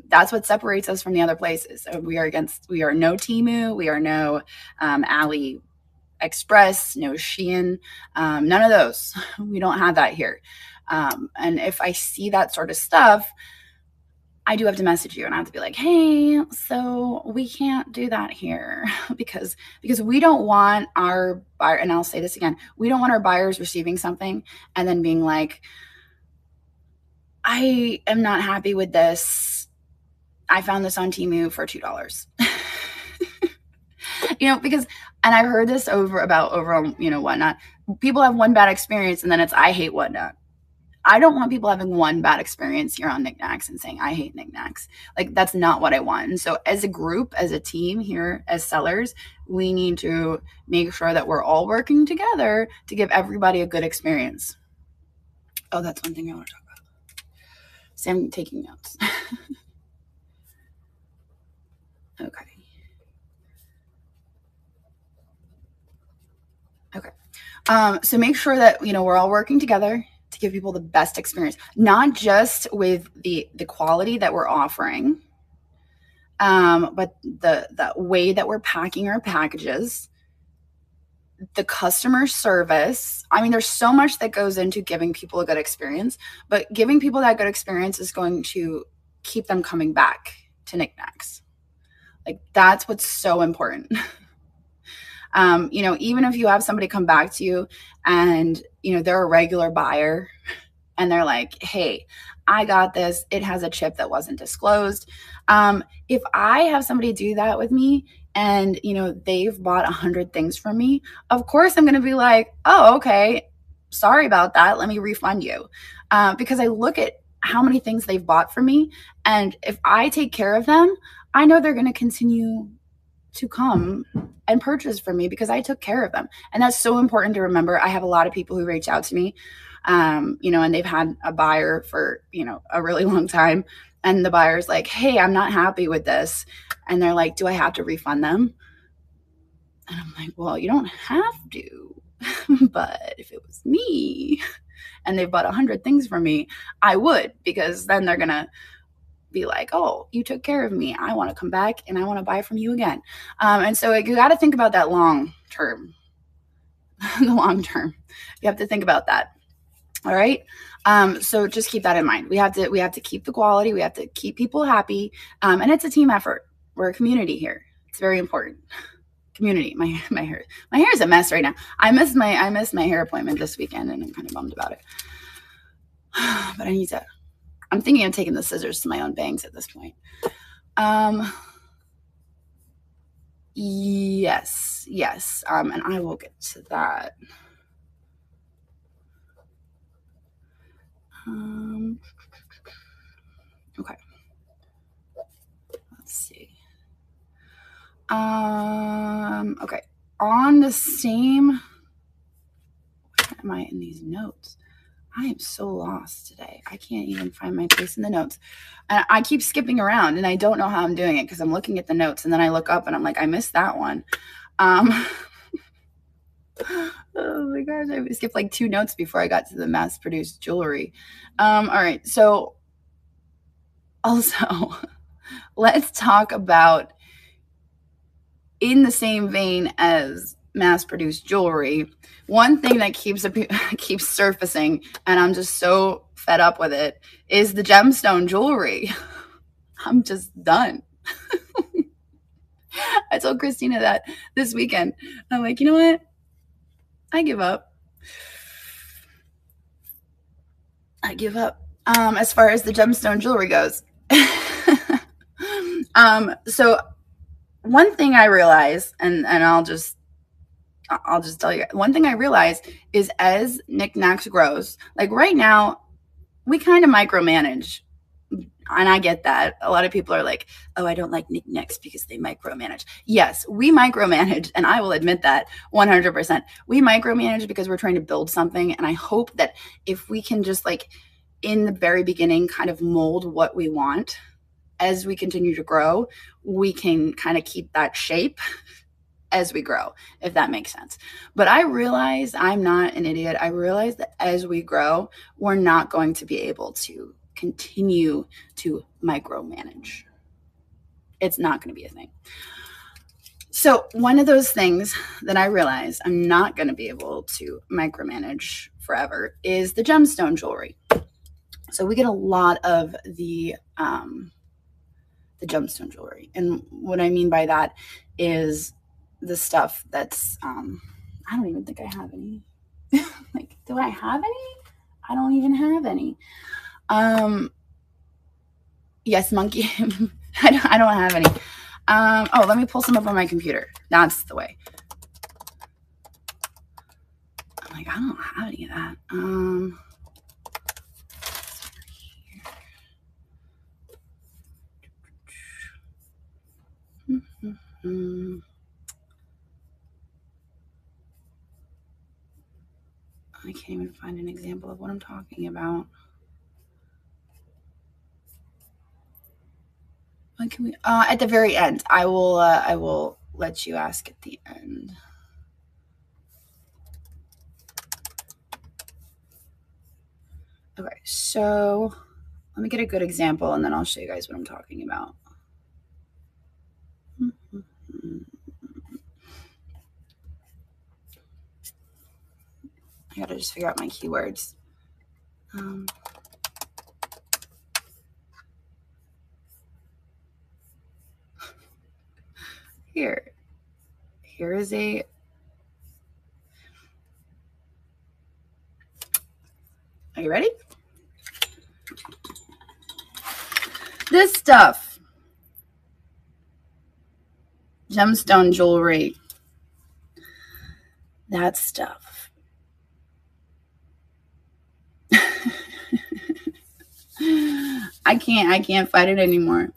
That's what separates us from the other places. So we are no Temu, we are no AliExpress, no Shein, none of those. We don't have that here. And if I see that sort of stuff, I do have to message you, and I have to be like, hey, so we can't do that here because we don't want our buyer, and I'll say this again, we don't want our buyers receiving something and then being like, I am not happy with this. I found this on Temu for $2. Because, and I've heard this over whatnot. People have one bad experience and then it's, I hate whatnot. I don't want people having one bad experience here on Niknax and saying, I hate Niknax. Like, that's not what I want. And so as a group, as a team here, as sellers, we need to make sure that we're all working together to give everybody a good experience. Oh, that's one thing I want to talk about. So I'm taking notes. Okay. So make sure that, we're all working together to give people the best experience, not just with the quality that we're offering, but the way that we're packing our packages, the customer service. I mean, there's so much that goes into giving people a good experience, but giving people that good experience is going to keep them coming back to Niknax. Like, that's what's so important. Even if you have somebody come back to you and, they're a regular buyer and they're like, hey, I got this. It has a chip that wasn't disclosed. If I have somebody do that with me and, they've bought 100 things from me, of course I'm going to be like, oh, okay, sorry about that. Let me refund you. Because I look at how many things they've bought from me. And if I take care of them, I know they're going to continue to come and purchase from me because I took care of them. And that's so important to remember. I have a lot of people who reach out to me, and they've had a buyer for, a really long time. And the buyer's like, hey, I'm not happy with this. And they're like, do I have to refund them? And I'm like, well, you don't have to. But if it was me and they've bought 100 things from me, I would, because then they're going to be like, oh, you took care of me. I want to come back and I want to buy from you again. And so you got to think about that long term. The long term. You have to think about that. All right. So just keep that in mind. We have to keep the quality. We have to keep people happy. And it's a team effort. We're a community here. It's very important. Community. My hair is a mess right now. I missed my hair appointment this weekend and I'm kind of bummed about it. But I'm thinking of taking the scissors to my own bangs at this point. Yes. And I will get to that. Okay. Let's see. Okay. On the same, where am I in these notes? I am so lost today. I can't even find my place in the notes. And I keep skipping around and I don't know how I'm doing it because I'm looking at the notes and then I look up and I'm like, I missed that one. Oh my gosh, I skipped like 2 notes before I got to the mass-produced jewelry. All right, so also let's talk about, in the same vein as mass-produced jewelry, one thing that keeps surfacing, and I'm just so fed up with it, is the gemstone jewelry. I'm just done. I told Christina that this weekend. I'm like, you know what? I give up. As far as the gemstone jewelry goes. So one thing I realize, and I'll just tell you, one thing I realize is as Niknax grows, like right now, we kind of micromanage. And I get that. A lot of people are like, oh, I don't like Niknax because they micromanage. Yes, we micromanage, and I will admit that 100%. We micromanage because we're trying to build something, and I hope that if we can just, like, in the very beginning, kind of mold what we want as we continue to grow, we can kind of keep that shape as we grow, if that makes sense. But I realize I'm not an idiot. I realize that as we grow, we're not going to be able to continue to micromanage. It's not going to be a thing. So one of those things that I realize I'm not going to be able to micromanage forever is the gemstone jewelry. So we get a lot of the gemstone jewelry. And what I mean by that is the stuff that's, I don't even think I have any. Like, do I have any? I don't even have any. Yes, monkey. I don't have any. Oh, let me pull some up on my computer. That's the way. I'm like, I don't have any of that. I can't even find an example of what I'm talking about. What can we, at the very end, I will let you ask at the end. Okay, so let me get a good example and then I'll show you guys what I'm talking about. I gotta just figure out my keywords. Here is a, are you ready? This stuff, gemstone jewelry, that stuff. I can't fight it anymore.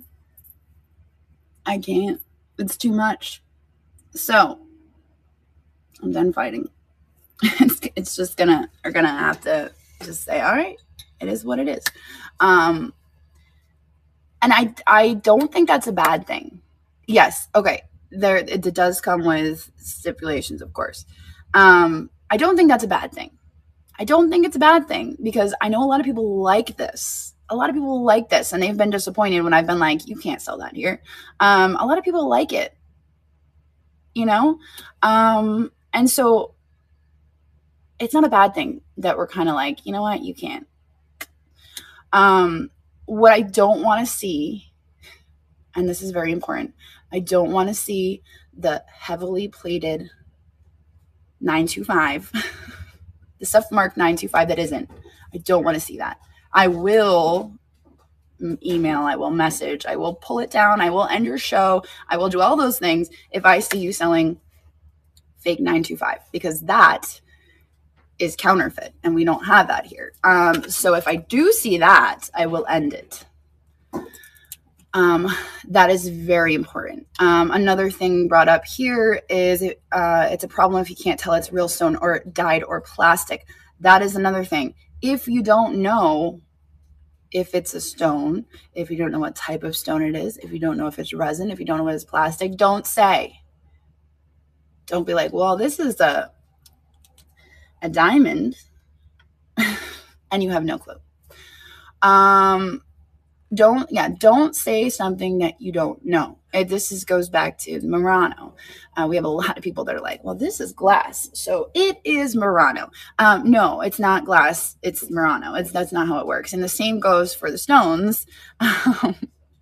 I can't. It's too much. So I'm done fighting. It's just we're gonna have to just say, all right, it is what it is. And I don't think that's a bad thing. Yes, okay. It does come with stipulations, of course. I don't think that's a bad thing. I don't think it's a bad thing because I know a lot of people like this. A lot of people like this, and they've been disappointed when I've been like, you can't sell that here. A lot of people like it, you know? And so it's not a bad thing that we're kind of like, you know what, you can't. What I don't want to see, and this is very important, I don't want to see the heavily plated 925, the stuff marked 925 that isn't. I don't want to see that. I will email, I will message, I will pull it down, I will end your show, I will do all those things if I see you selling fake 925, because that is counterfeit and we don't have that here. So if I do see that, I will end it. That is very important. Another thing brought up here is it's a problem if you can't tell it's real stone or dyed or plastic. That is another thing. If you don't know if it's a stone, if you don't know what type of stone it is, if you don't know if it's resin, if you don't know what it's plastic, don't say. Don't be like, well, this is a diamond and you have no clue. Don't say something that you don't know. This goes back to Murano. We have a lot of people that are like, well, this is glass, so it is Murano. No, it's not glass. It's Murano. That's not how it works. And the same goes for the stones.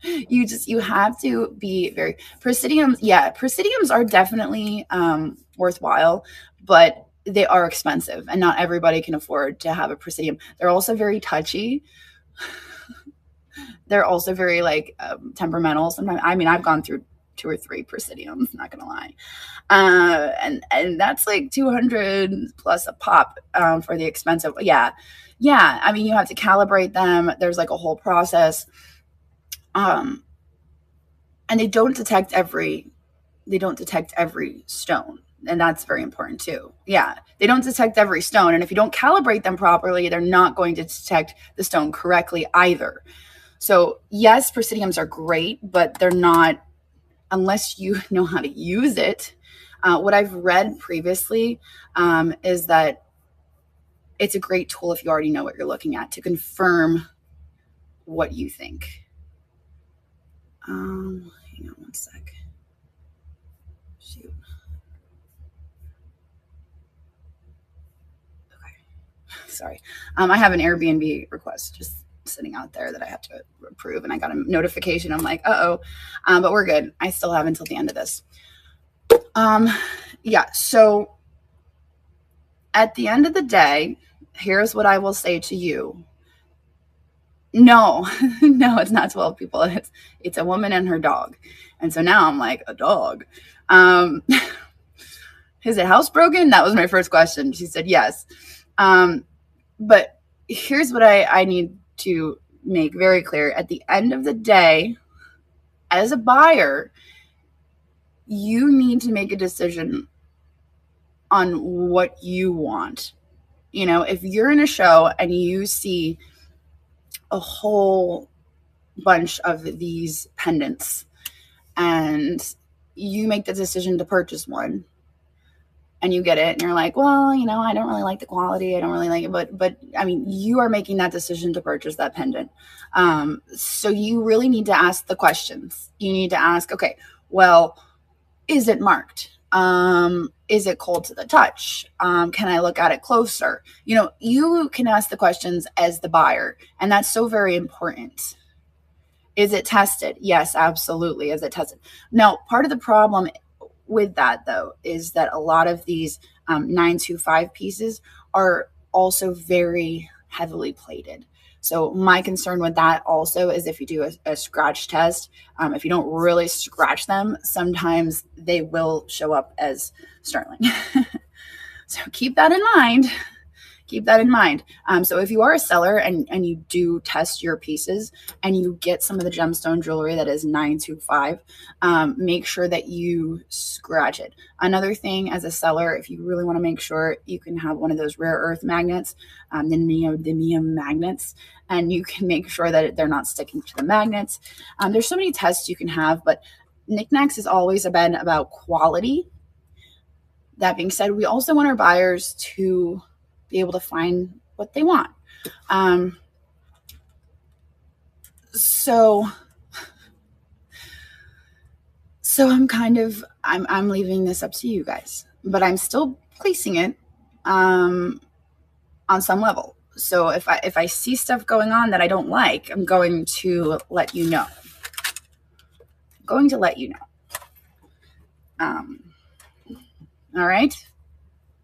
You have to be very Presidiums. Yeah, Presidiums are definitely worthwhile, but they are expensive, and not everybody can afford to have a Presidium. They're also very touchy. They're also very like temperamental sometimes. I mean, I've gone through 2 or 3 Presidiums, not gonna lie, and that's like 200 plus a pop for the expensive. Yeah. I mean, you have to calibrate them. There's like a whole process, and they don't detect every stone. And that's very important too. Yeah, they don't detect every stone. And if you don't calibrate them properly, they're not going to detect the stone correctly either. So yes, Presidiums are great, but they're not, unless you know how to use it. What I've read previously is that it's a great tool if you already know what you're looking at to confirm what you think. Hang on one sec. Shoot. Sorry. I have an Airbnb request just sitting out there that I have to approve, and I got a notification. I'm like, but we're good. I still have until the end of this. Yeah. So at the end of the day, here's what I will say to you. No, it's not 12 people. It's a woman and her dog. And so now I'm like, a dog. Is it housebroken? That was my first question. She said yes. But here's what I need to make very clear. At the end of the day, as a buyer, you need to make a decision on what you want. You know, if you're in a show and you see a whole bunch of these pendants and you make the decision to purchase one and you get it and you're like, well, you know, I don't really like the quality. I don't really like it. But I mean, you are making that decision to purchase that pendant. So you really need to ask the questions. You need to ask, okay, well, is it marked? Is it cold to the touch? Can I look at it closer? You know, you can ask the questions as the buyer, and that's so very important. Is it tested? Yes, absolutely. Is it tested? Now, part of the problem with that, though, is that a lot of these 925 pieces are also very heavily plated. So my concern with that also is if you do a scratch test, if you don't really scratch them, sometimes they will show up as sterling. So keep that in mind. Keep that in mind. So if you are a seller and you do test your pieces and you get some of the gemstone jewelry that is 925, make sure that you scratch it. Another thing as a seller, if you really want to make sure, you can have one of those rare earth magnets, the neodymium magnets, and you can make sure that they're not sticking to the magnets. There's so many tests you can have, but Niknax has always been about quality. That being said, we also want our buyers to be able to find what they want. So I'm leaving this up to you guys, but I'm still placing it on some level. So if I see stuff going on that I don't like, I'm going to let you know. All right.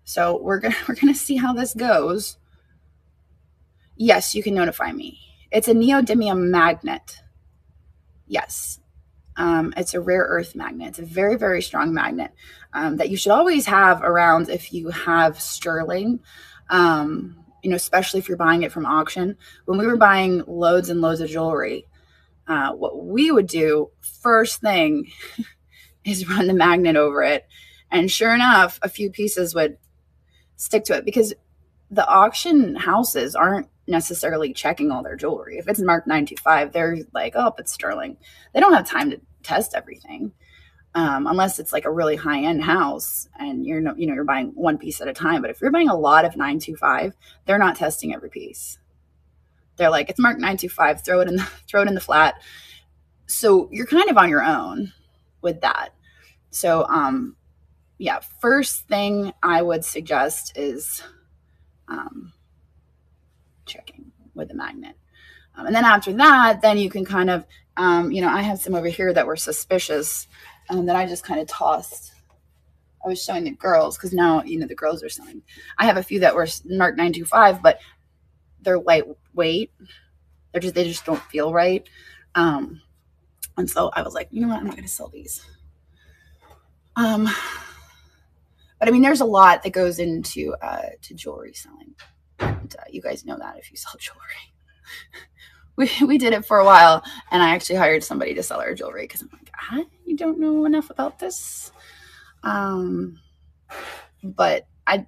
So we're gonna see how this goes. Yes, you can notify me. It's a neodymium magnet. Yes. It's a rare earth magnet. It's a very, very strong magnet that you should always have around if you have sterling, you know, especially if you're buying it from auction. When we were buying loads and loads of jewelry, what we would do first thing is run the magnet over it. And sure enough, a few pieces would stick to it because the auction houses aren't necessarily checking all their jewelry. If it's marked 925, they're like, oh, it's sterling. They don't have time to test everything unless it's like a really high-end house and you're buying one piece at a time. But if you're buying a lot of 925, they're not testing every piece. They're like, it's marked 925, throw it in the flat. So you're kind of on your own with that. So yeah, first thing I would suggest is checking with the magnet. And then after that, then you can kind of, I have some over here that were suspicious that I just kind of tossed. I was showing the girls because now, the girls are selling. I have a few that were marked 925, but they're lightweight. They just don't feel right. And so I was like, you know what? I'm not going to sell these. But I mean, there's a lot that goes into to jewelry selling. And, you guys know that if you sell jewelry. We did it for a while, and I actually hired somebody to sell our jewelry because I'm like, I don't know enough about this. But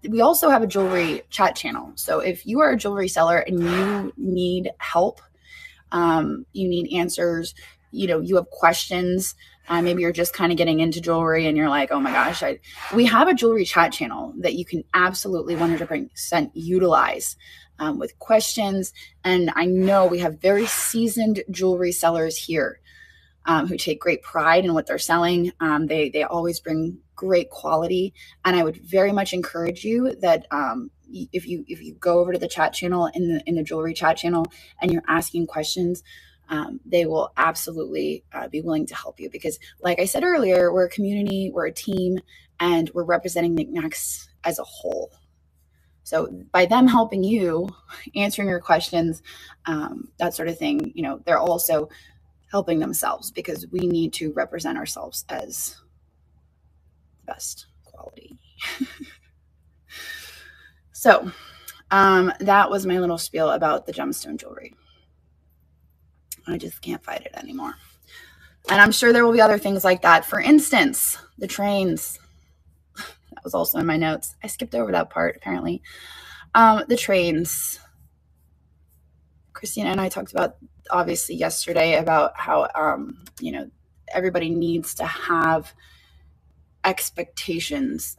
we also have a jewelry chat channel. So if you are a jewelry seller and you need help, you need answers, you have questions, maybe you're just kind of getting into jewelry and you're like, oh my gosh, we have a jewelry chat channel that you can absolutely 100% utilize with questions. And I know we have very seasoned jewelry sellers here who take great pride in what they're selling. They always bring great quality. And I would very much encourage you that if you go over to the chat channel in the jewelry chat channel and you're asking questions, they will absolutely be willing to help you because, like I said earlier, we're a community, we're a team, and we're representing Niknax as a whole. So by them helping you, answering your questions, that sort of thing, they're also helping themselves because we need to represent ourselves as the best quality. So that was my little spiel about the gemstone jewelry. I just can't fight it anymore. And I'm sure there will be other things like that. For instance, the trains. That was also in my notes. I skipped over that part, apparently. The trains. Christina and I talked about, obviously, yesterday about how, everybody needs to have expectations,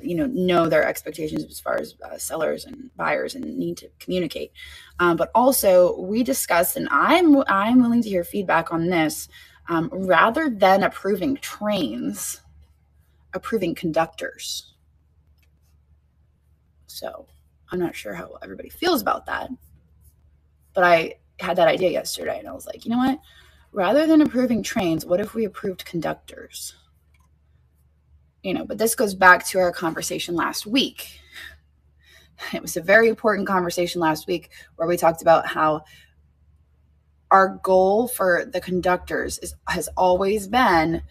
know their expectations as far as sellers and buyers, and need to communicate. But also, we discussed, and I'm willing to hear feedback on this, rather than approving trains, approving conductors. So I'm not sure how everybody feels about that, but I had that idea yesterday, and I was like, you know what? Rather than approving trains, what if we approved conductors? But this goes back to our conversation last week. It was a very important conversation last week where we talked about how our goal for the conductors has always been,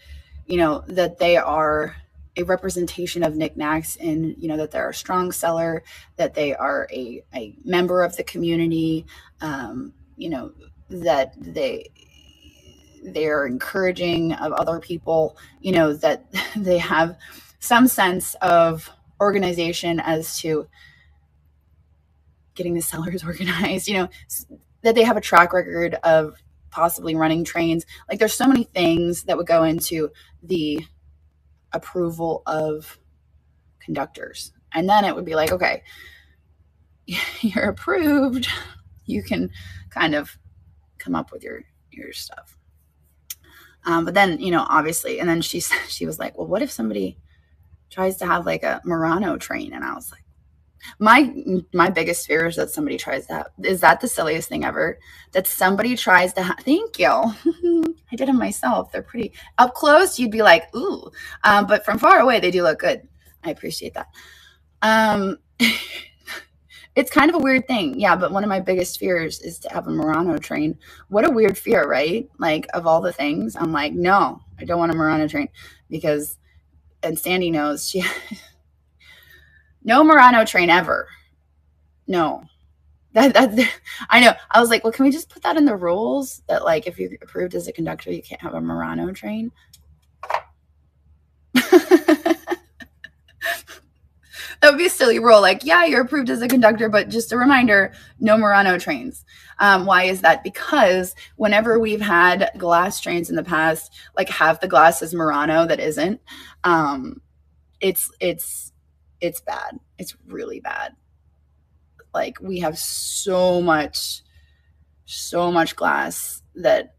that they are a representation of Niknax, and, that they're a strong seller, that they are a member of the community, that they are encouraging of other people, that they have some sense of organization as to getting the sellers organized, that they have a track record of possibly running trains. Like, there's so many things that would go into the approval of conductors. And then it would be like, okay, you're approved. You can kind of come up with your stuff. But then, obviously, and then she was like, well, what if somebody tries to have like a Murano train? And I was like, my biggest fear is that somebody tries that. Is that the silliest thing ever? That somebody tries to thank you. I did them myself. They're pretty up close. You'd be like, ooh, but from far away, they do look good. I appreciate that. It's kind of a weird thing. Yeah. But one of my biggest fears is to have a Murano train. What a weird fear, right? Like, of all the things, I'm like, no, I don't want a Murano train, because, and Sandy knows, no Murano train ever. No, that I know. I was like, well, can we just put that in the rules that, like, if you're approved as a conductor, you can't have a Murano train? That would be a silly rule. Like, yeah, you're approved as a conductor, but just a reminder, no Murano trains. Why is that? Because whenever we've had glass trains in the past, like, half the glass is Murano that isn't, it's bad. It's really bad. Like, we have so much glass that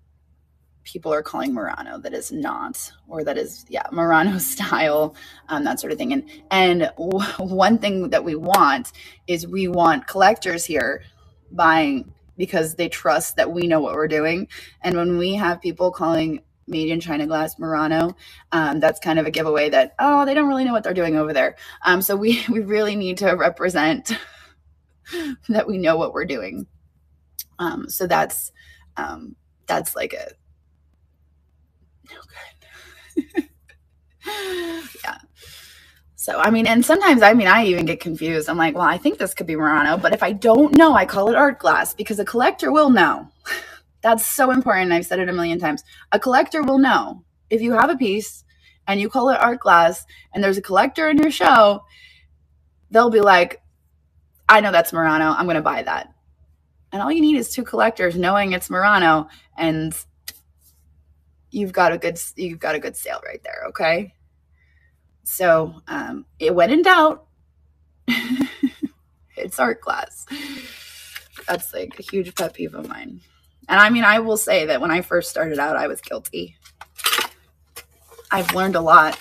people are calling Murano that is not, or that is, Murano style, that sort of thing. And one thing that we want is, we want collectors here buying because they trust that we know what we're doing. And when we have people calling made in China glass Murano, that's kind of a giveaway that, oh, they don't really know what they're doing over there. So we really need to represent that we know what we're doing. So that's like a, okay. Yeah. So, and sometimes, I even get confused. I'm like, well, I think this could be Murano, but if I don't know, I call it art glass, because a collector will know. That's so important. I've said it a million times. A collector will know. If you have a piece and you call it art glass and there's a collector in your show, they'll be like, I know that's Murano. I'm going to buy that. And all you need is two collectors knowing it's Murano, and you've got a good sale right there. Okay. So, when in doubt, it's art glass. That's like a huge pet peeve of mine. And I will say that when I first started out, I was guilty. I've learned a lot,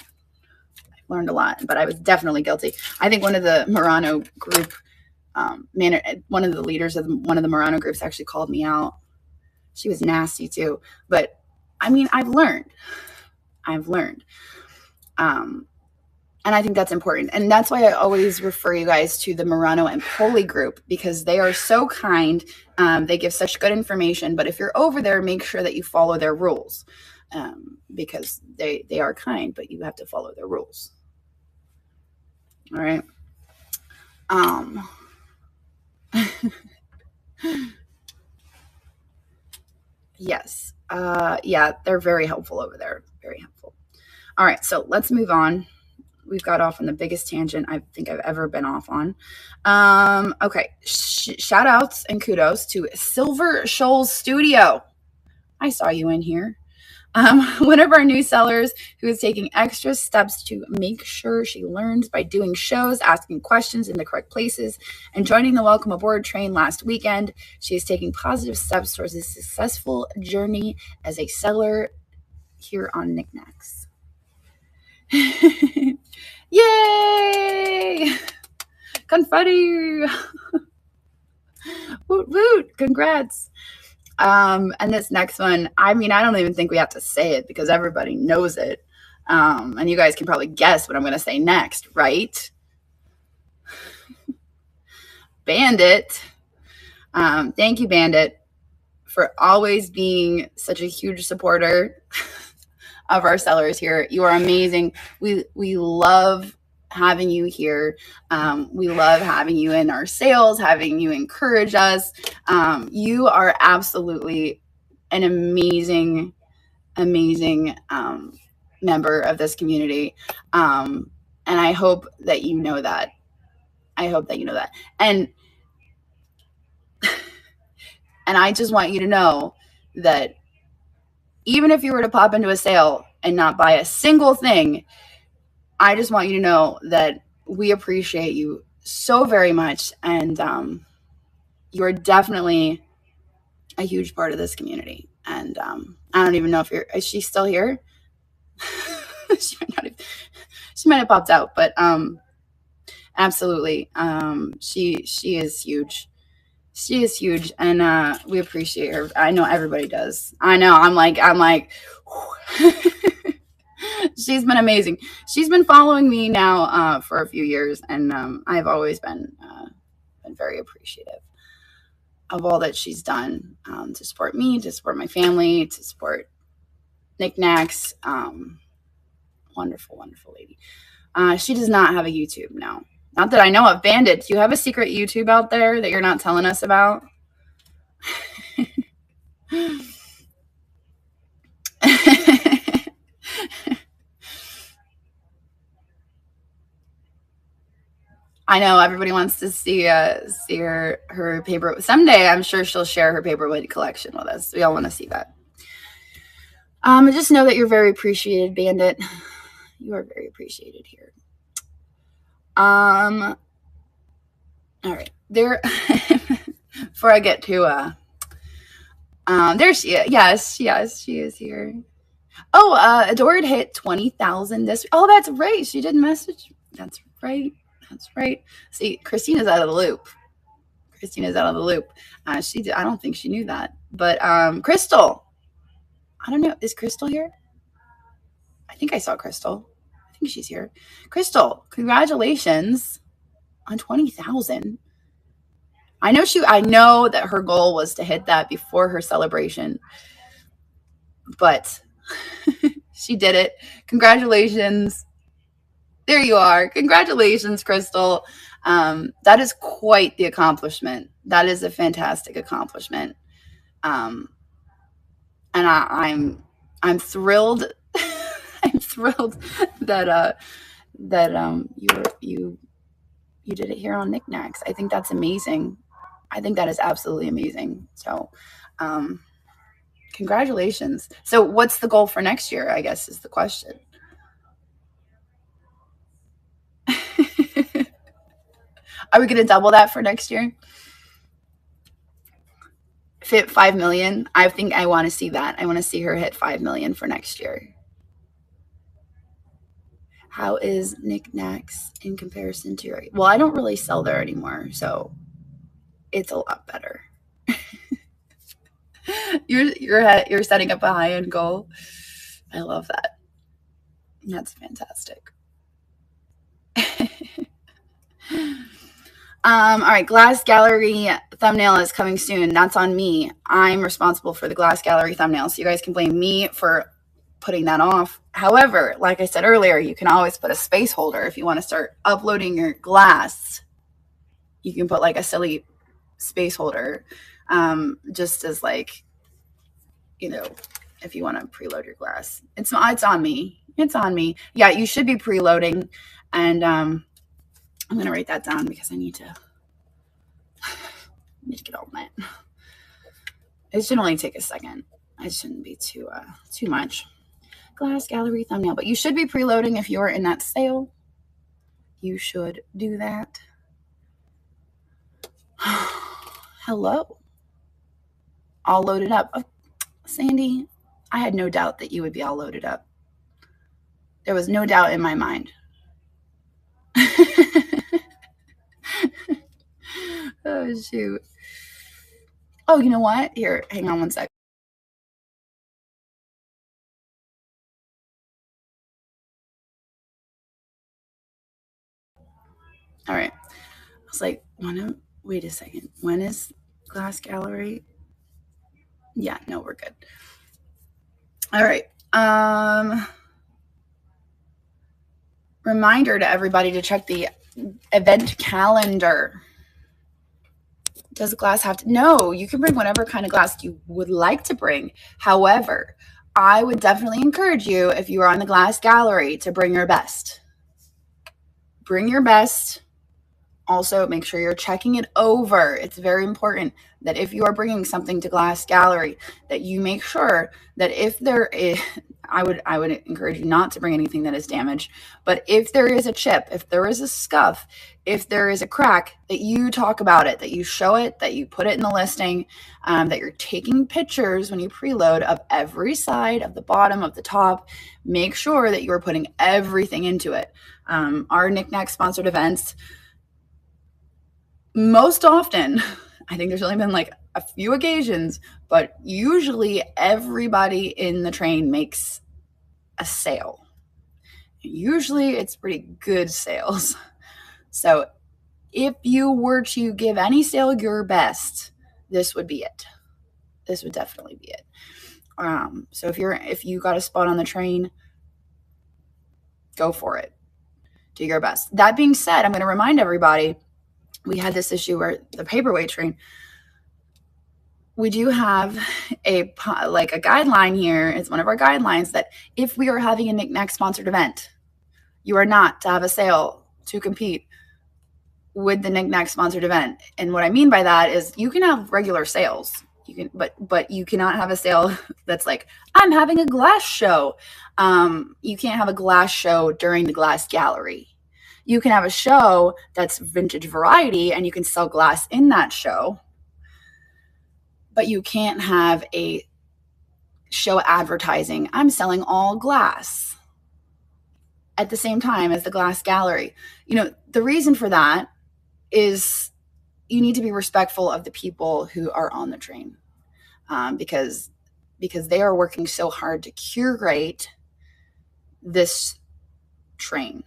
but I was definitely guilty. I think one of the Murano group, one of the leaders of one of the Murano groups actually called me out. She was nasty too, but I've learned. And I think that's important. And that's why I always refer you guys to the Murano and Poli group, because they are so kind. They give such good information. But if you're over there, make sure that you follow their rules, because they are kind, but you have to follow their rules. All right. Yes. Yeah, they're very helpful over there. Very helpful. All right. So let's move on. we've got off on the biggest tangent I think I've ever been off on. Okay. Shout outs and kudos to Silver Shoals Studio. I saw you in here. One of our new sellers who is taking extra steps to make sure she learns by doing shows, asking questions in the correct places, and joining the Welcome Aboard train last weekend. She is taking positive steps towards a successful journey as a seller here on Niknax. Yay! Confetti! Woot woot! Congrats! And this next one, I mean, I don't even think we have to say it because everybody knows it. And you guys can probably guess what I'm going to say next, right? Bandit. Thank you, Bandit, for always being such a huge supporter of our sellers here. You are amazing. We love having you here. We love having you in our sales, having you encourage us. You are absolutely an amazing member of this community. And I hope that you know that. And I just want you to know that even if you were to pop into a sale and not buy a single thing, I just want you to know that we appreciate you so very much. And you're definitely a huge part of this community. And I don't even know if is she still here? she might have popped out, but absolutely. She is huge. She is huge, and we appreciate her. I know everybody does. I know. I'm like she's been amazing. She's been following me now for a few years, and I've always been very appreciative of all that she's done to support me, to support my family, to support Niknax. Wonderful, wonderful lady. She does not have a YouTube now. Not that I know of. Bandit, do you have a secret YouTube out there that you're not telling us about? I know everybody wants to see her paper. Someday, I'm sure she'll share her paperweight collection with us. We all want to see that. Just know that you're very appreciated, Bandit. You are very appreciated here. All right. There. Before I get to there she is. Yes, she is here. Oh, Adored hit 20,000 this. Oh, that's right. She did message. That's right. See, Christina's out of the loop. I don't think she knew that. But Crystal. I don't know. Is Crystal here? I think I saw Crystal. I think she's here. Crystal, congratulations on 20,000. I know that her goal was to hit that before her celebration, but she did it. Congratulations. There you are. Congratulations, Crystal. That is quite the accomplishment. That is a fantastic accomplishment. And I'm thrilled. I'm thrilled that you did it here on Niknax. I think that's amazing. I think that is absolutely amazing. So, congratulations. So what's the goal for next year, I guess, is the question. Are we going to double that for next year? Hit 5 million. I think I want to see that. I want to see her hit 5 million for next year. How is Niknax in comparison to your? Well, I don't really sell there anymore, so it's a lot better. You're setting up a high-end goal. I love that. That's fantastic. All right, glass gallery thumbnail is coming soon. That's on me. I'm responsible for the glass gallery thumbnail, so you guys can blame me for putting that off. However, like I said earlier, you can always put a space holder if you want to start uploading your glass. You can put like a silly space holder, just as if you want to preload your glass. It's on me. It's on me. Yeah, you should be preloading. And I'm going to write that down because I need to get on that. It should only take a second. It shouldn't be too much. Glass gallery thumbnail. But you should be preloading if you're in that sale. You should do that. Hello. All loaded up. Oh, Sandy, I had no doubt that you would be all loaded up. There was no doubt in my mind. Oh, shoot. Oh, you know what? Here, hang on one sec. All right. I was like, wait a second. When is Glass Gallery? Yeah, no, we're good. All right. Reminder to everybody to check the event calendar. Does glass have to? No, you can bring whatever kind of glass you would like to bring. However, I would definitely encourage you, if you are on the Glass Gallery, to bring your best. Bring your best. Also, make sure you're checking it over. It's very important that if you are bringing something to Glass Gallery, that you make sure that if there is, I would encourage you not to bring anything that is damaged, but if there is a chip, if there is a scuff, if there is a crack, that you talk about it, that you show it, that you put it in the listing, that you're taking pictures when you preload of every side, of the bottom, of the top. Make sure that you're putting everything into it. Our Niknax sponsored events, most often, I think there's only been like a few occasions, but usually everybody in the train makes a sale. Usually it's pretty good sales. So if you were to give any sale your best, this would be it. This would definitely be it. So if you got a spot on the train, go for it. Do your best. That being said, I'm going to remind everybody, we had this issue where the paperweight train, we do have a guideline here. It's one of our guidelines that if we are having a Niknax sponsored event, you are not to have a sale to compete with the Niknax sponsored event. And what I mean by that is you can have regular sales. You can, but you cannot have a sale that's like, I'm having a glass show. You can't have a glass show during the Glass Gallery. You can have a show that's vintage variety and you can sell glass in that show, but you can't have a show advertising, I'm selling all glass, at the same time as the Glass Gallery. You know, the reason for that is you need to be respectful of the people who are on the train, because they are working so hard to curate this train.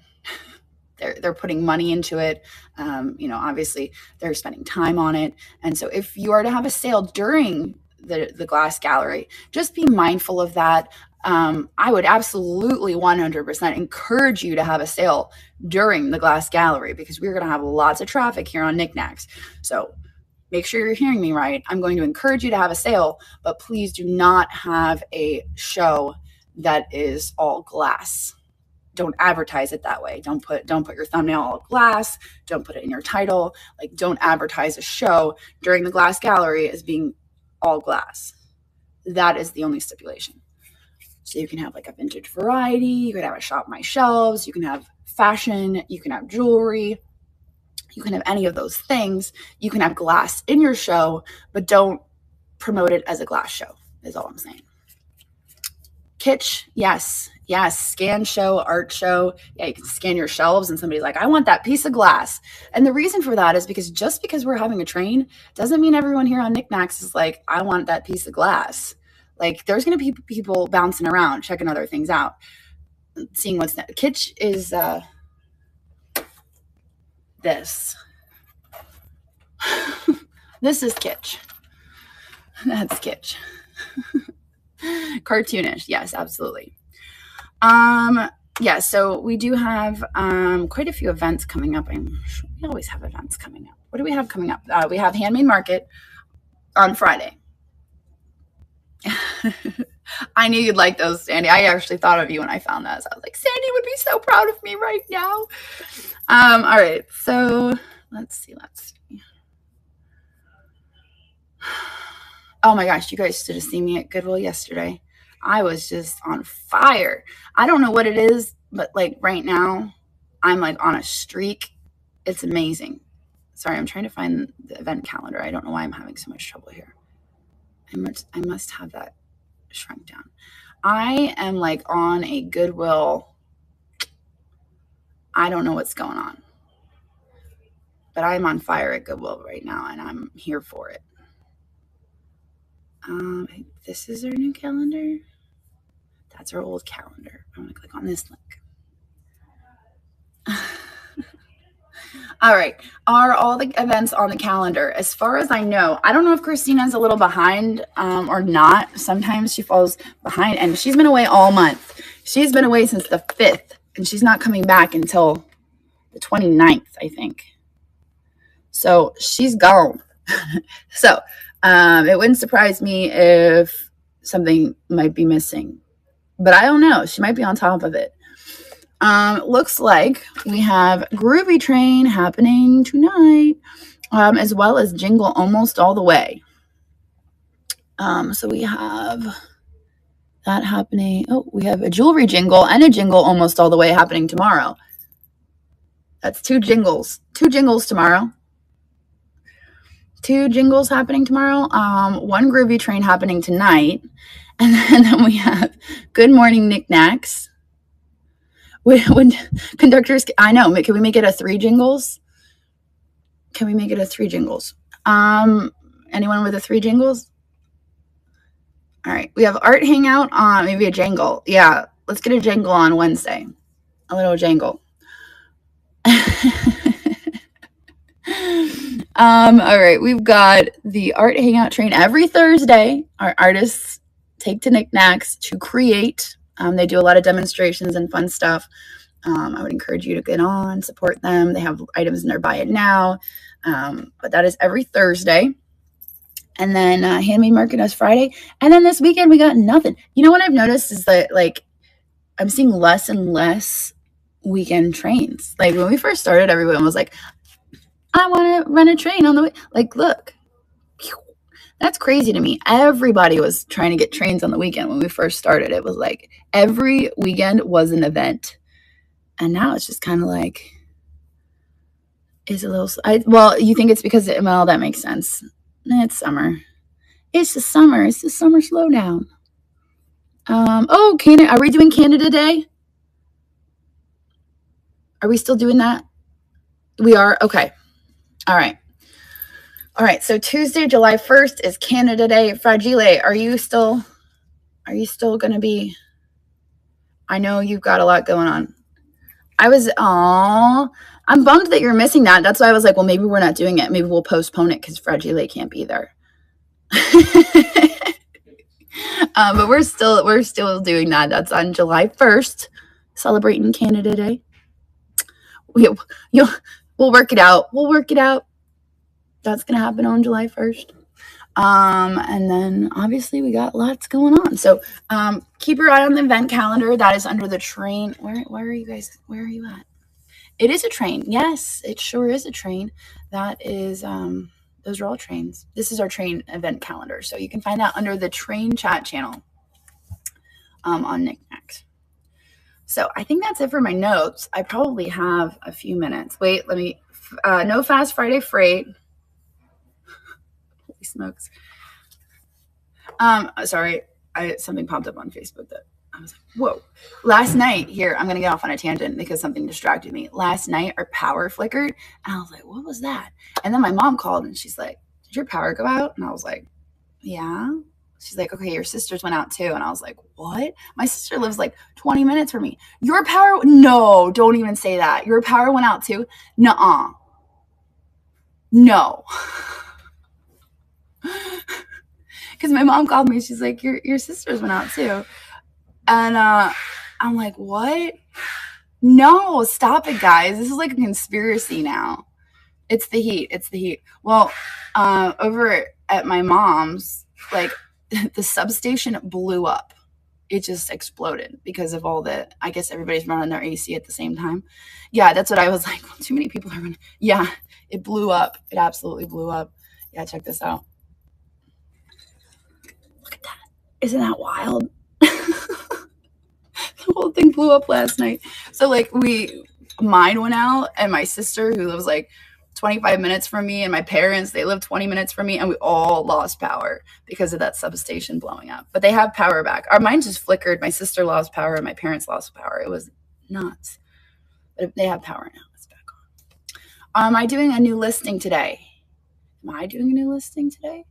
They're putting money into it. Obviously they're spending time on it. And so if you are to have a sale during the Glass Gallery, just be mindful of that. I would absolutely 100% encourage you to have a sale during the Glass Gallery, because we're going to have lots of traffic here on Niknax. So make sure you're hearing me right. I'm going to encourage you to have a sale, but please do not have a show that is all glass. Don't advertise it that way. Don't put your thumbnail all glass. Don't put it in your title. Like, don't advertise a show during the Glass Gallery as being all glass. That is the only stipulation. So you can have like a vintage variety. You could have a shop my shelves. You can have fashion. You can have jewelry. You can have any of those things. You can have glass in your show, but don't promote it as a glass show, is all I'm saying. Kitsch, yes. Scan show, art show. Yeah, you can scan your shelves and somebody's like, I want that piece of glass. And the reason for that is because just because we're having a train doesn't mean everyone here on Niknax is like, I want that piece of glass. Like, there's going to be people bouncing around, checking other things out, seeing what's next. Kitsch is this. This is kitsch. That's kitsch. Cartoonish. Yes, absolutely. So we do have quite a few events coming up. I'm sure we always have events coming up. What do we have coming up? We have Handmade Market on Friday. I knew you'd like those, Sandy. I actually thought of you when I found that. So I was like, Sandy would be so proud of me right now. All right. So let's see. Oh my gosh, you guys should have seen me at Goodwill yesterday. I was just on fire. I don't know what it is, but like right now, I'm like on a streak. It's amazing. Sorry, I'm trying to find the event calendar. I don't know why I'm having so much trouble here. I must have that shrunk down. I am like on a Goodwill. I don't know what's going on, but I'm on fire at Goodwill right now, and I'm here for it. This is our new calendar. That's our old calendar. I'm going to click on this link. All right. Are all the events on the calendar? As far as I know, I don't know if Christina's a little behind or not. Sometimes she falls behind, and she's been away all month. She's been away since the 5th, and she's not coming back until the 29th, I think. So she's gone. So it wouldn't surprise me if something might be missing, but I don't know. She might be on top of it. Looks like we have Groovy Train happening tonight, as well as Jingle Almost All the Way. So we have that happening. Oh, we have a jewelry jingle and a Jingle Almost All the Way happening tomorrow. That's two jingles tomorrow. 2 jingles happening tomorrow. 1 Groovy Train happening tonight. And then we have Good Morning Niknax. When conductors, I know, can we make it a 3 jingles? Can we make it a 3 jingles? Anyone with a 3 jingles? All right. We have art hangout on maybe a jangle. Yeah. Let's get a jangle on Wednesday. A little jangle. All right, we've got the art hangout train every Thursday. Our artists take to Niknax to create. They do a lot of demonstrations and fun stuff. I would encourage you to get on, support them. They have items in their buy it now. But that is every Thursday. And then Handmade Market is Friday. And then this weekend we got nothing. You know what I've noticed is that like I'm seeing less and less weekend trains. Like when we first started, everyone was like, I want to run a train on the way. Like, look, that's crazy to me. Everybody was trying to get trains on the weekend when we first started. It was like every weekend was an event. And now it's just kind of like, it's a little, well, you think it's because, well, that makes sense. It's summer. It's the summer. It's the summer slowdown. Oh, Canada, are we doing Canada Day? Are we still doing that? We are? Okay. All right. All right. So Tuesday, July 1st is Canada Day. Fragile, are you still going to be? I know you've got a lot going on. I'm bummed that you're missing that. That's why I was like, well, maybe we're not doing it. Maybe we'll postpone it because Fragile can't be there. But we're still doing that. That's on July 1st, celebrating Canada Day. We'll work it out. We'll work it out. That's going to happen on July 1st. And then obviously we got lots going on. So keep your eye on the event calendar. That is under the train. Where are you guys? Where are you at? It is a train. Yes, it sure is a train. That is, those are all trains. This is our train event calendar. So you can find that under the train chat channel on Niknax. So I think that's it for my notes. I probably have a few minutes. Wait, let me, no Fast Friday freight. Holy smokes. Sorry, something popped up on Facebook that I was like, whoa. Last night, here, I'm going to get off on a tangent because something distracted me. Last night, our power flickered, and I was like, what was that? And then my mom called, and she's like, did your power go out? And I was like, yeah. She's like, okay, your sister's went out too. And I was like, what? My sister lives like 20 minutes from me. Your power? No, don't even say that. Your power went out too? Nuh-uh. No. Because my mom called me. She's like, your sister's went out too. And I'm like, what? No, stop it, guys. This is like a conspiracy now. It's the heat. It's the heat. Well, over at my mom's, like, the substation blew up. it just exploded because of all the, I guess everybody's running their AC at the same time. Yeah, that's what I was like. Well, too many people are running. Yeah, it blew up. It absolutely blew up. Yeah, check this out. Look at that. Isn't that wild? The whole thing blew up last night. So like mine went out, and my sister, who lives like 25 minutes from me, and my parents, they live 20 minutes from me, and we all lost power because of that substation blowing up. But they have power back. Mine just flickered. My sister lost power, and my parents lost power. It was nuts. But they have power now. It's back on. Am I doing a new listing today? Am I doing a new listing today?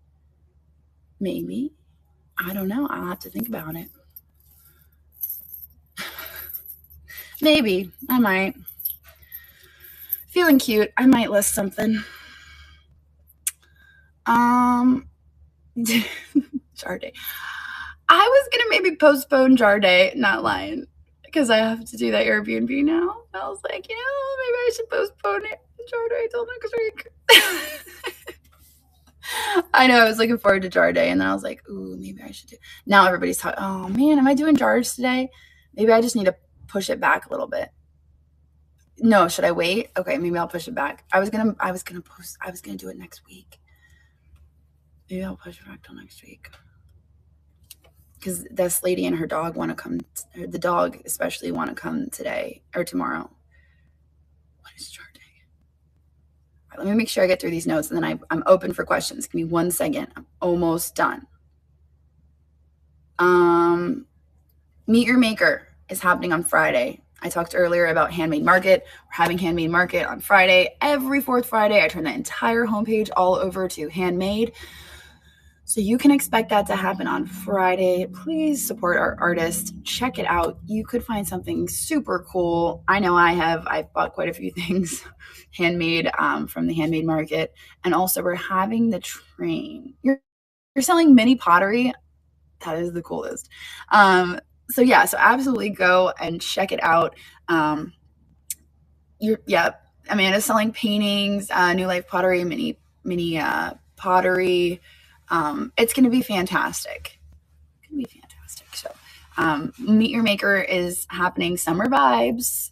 Maybe. I don't know. I'll have to think about it. Maybe. I might. Feeling cute. I might list something. Jar day. I was gonna maybe postpone jar day, not lying, because I have to do that Airbnb now. I was like, maybe I should postpone it, jar day, till next week. I know, I was looking forward to jar day, and then I was like, ooh, maybe I should do. Now everybody's talking. Oh man, am I doing jars today? Maybe I just need to push it back a little bit. No, should I wait? Okay, maybe I'll push it back. I was gonna do it next week. Maybe I'll push it back till next week. Because this lady and her dog want to come. The dog especially want to come today or tomorrow. What is jar day? All right, let me make sure I get through these notes, and then I'm open for questions. Give me 1 second. I'm almost done. Meet Your Maker is happening on Friday. I talked earlier about Handmade Market. We're having Handmade Market on Friday. Every fourth Friday, I turn the entire homepage all over to Handmade. So you can expect that to happen on Friday. Please support our artists. Check it out. You could find something super cool. I know I have. I've bought quite a few things handmade from the Handmade Market. And also we're having the train. You're selling mini pottery. That is the coolest. So yeah, so absolutely go and check it out. Amanda's selling paintings, New Life Pottery, mini pottery. It's going to be fantastic. It's going to be fantastic. So, Meet Your Maker is happening. Summer vibes.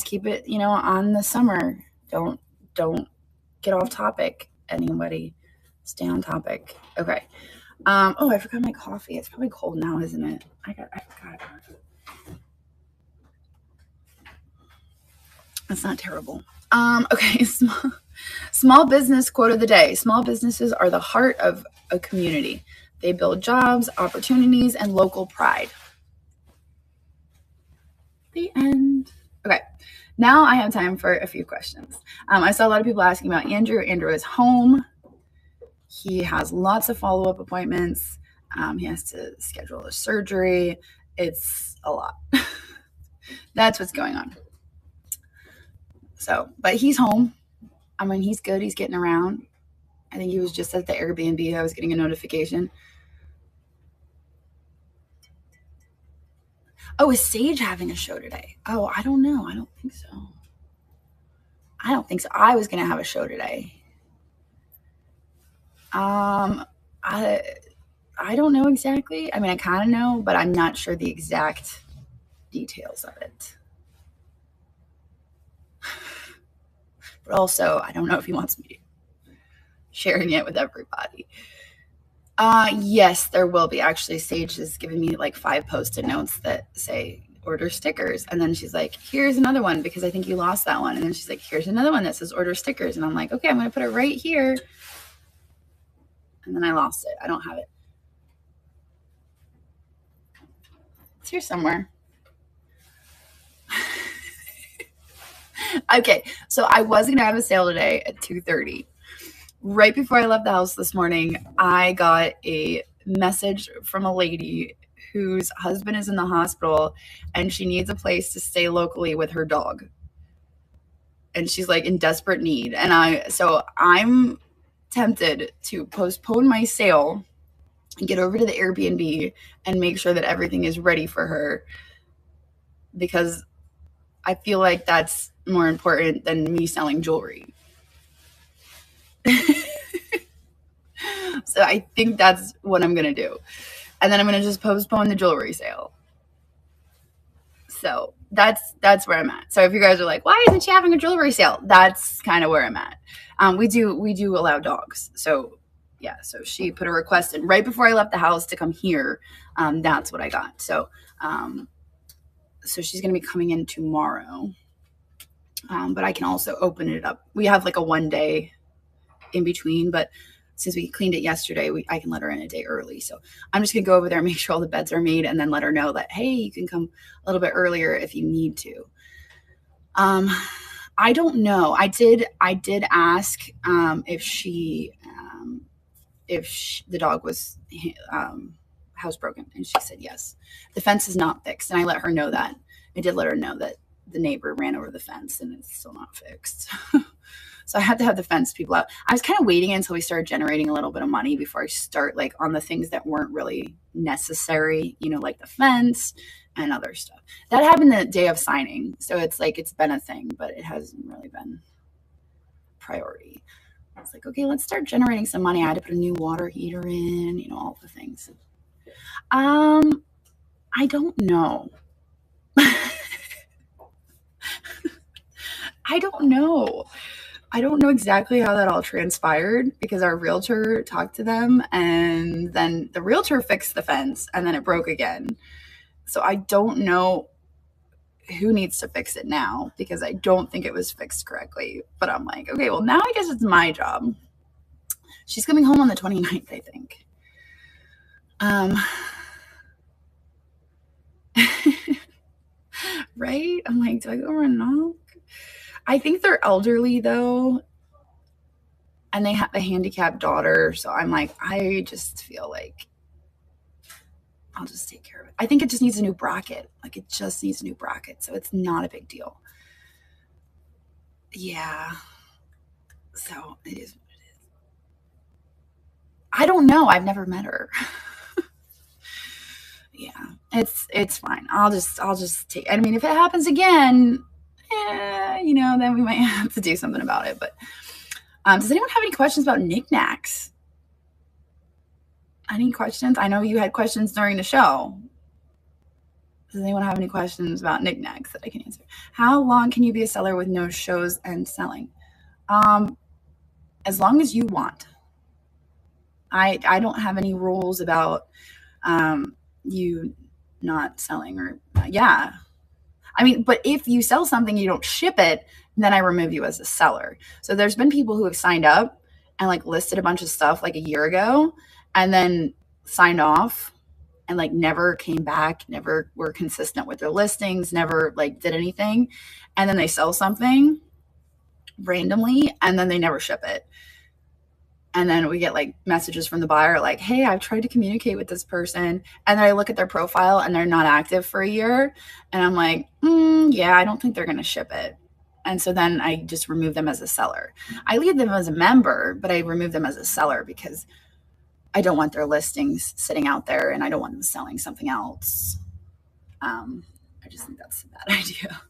Keep it, on the summer. Don't get off topic. Anybody, stay on topic. Okay. Oh, I forgot my coffee. It's probably cold now, isn't it? I forgot. That's not terrible. Okay. Small business quote of the day. Small businesses are the heart of a community. They build jobs, opportunities, and local pride. The end. Okay. Now I have time for a few questions. I saw a lot of people asking about Andrew. Andrew is home. He has lots of follow-up appointments. He has to schedule a surgery. It's a lot. That's what's going on. So, but he's home. I mean, he's good. He's getting around. I think he was just at the Airbnb. I was getting a notification. Oh, is Sage having a show today? Oh, I don't know. I don't think so. I was going to have a show today. I don't know exactly. I mean, I kind of know, but I'm not sure the exact details of it. But also, I don't know if he wants me sharing it with everybody. Yes, there will be. Actually, Sage has given me like 5 Post-it notes that say order stickers. And then she's like, here's another one because I think you lost that one. And then she's like, here's another one that says order stickers. And I'm like, okay, I'm going to put it right here. And then I lost it. I don't have it. It's here somewhere. Okay, so I was going to have a sale today at 2:30. Right before I left the house this morning, I got a message from a lady whose husband is in the hospital and she needs a place to stay locally with her dog. And she's like in desperate need. And I'm tempted to postpone my sale and get over to the Airbnb and make sure that everything is ready for her, because I feel like that's more important than me selling jewelry. So I think that's what I'm going to do. And then I'm going to just postpone the jewelry sale. So that's where I'm at. So if you guys are like, why isn't she having a jewelry sale? That's kind of where I'm at. We do allow dogs. So yeah, so she put a request in right before I left the house to come here. That's what I got. So so she's going to be coming in tomorrow. But I can also open it up. We have like a 1 day in between, but since we cleaned it yesterday, I can let her in a day early. So I'm just going to go over there and make sure all the beds are made and then let her know that, hey, you can come a little bit earlier if you need to. I don't know. I did ask if the dog was housebroken, and she said yes. The fence is not fixed, and I let her know that. I did let her know that the neighbor ran over the fence and it's still not fixed. So I had to have the fence people out. I was kind of waiting until we started generating a little bit of money before I start like on the things that weren't really necessary, you know, like the fence and other stuff. That happened the day of signing. So it's like, it's been a thing, but it hasn't really been priority. I was like, okay, let's start generating some money. I had to put a new water heater in, you know, all the things. I don't know. I don't know. I don't know exactly how that all transpired because our realtor talked to them and then the realtor fixed the fence and then it broke again. So I don't know who needs to fix it now because I don't think it was fixed correctly. But I'm like, okay, well, now I guess it's my job. She's coming home on the 29th, I think. Right? I'm like, do I go over and knock? I think they're elderly though, and they have a handicapped daughter. So I'm like, I just feel like I'll just take care of it. I think it just needs a new bracket. Like it just needs a new bracket. So it's not a big deal. Yeah. So it is what it is. I don't know. I've never met her. Yeah, it's fine. I'll just take, I mean, if it happens again, you know, then we might have to do something about it. But does anyone have any questions about Niknax? Any questions? I know you had questions during the show. Does anyone have any questions about Niknax that I can answer? How long can you be a seller with no shows and selling? As long as you want. I don't have any rules about you not selling or yeah. I mean, but if you sell something, you don't ship it, then I remove you as a seller. So there's been people who have signed up and like listed a bunch of stuff like a year ago and then signed off and like never came back, never were consistent with their listings, never like did anything. And then they sell something randomly and then they never ship it. And then we get like messages from the buyer like, hey, I've tried to communicate with this person. And then I look at their profile and they're not active for a year. And I'm like, yeah, I don't think they're going to ship it. And so then I just remove them as a seller. I leave them as a member, but I remove them as a seller because I don't want their listings sitting out there and I don't want them selling something else. I just think that's a bad idea.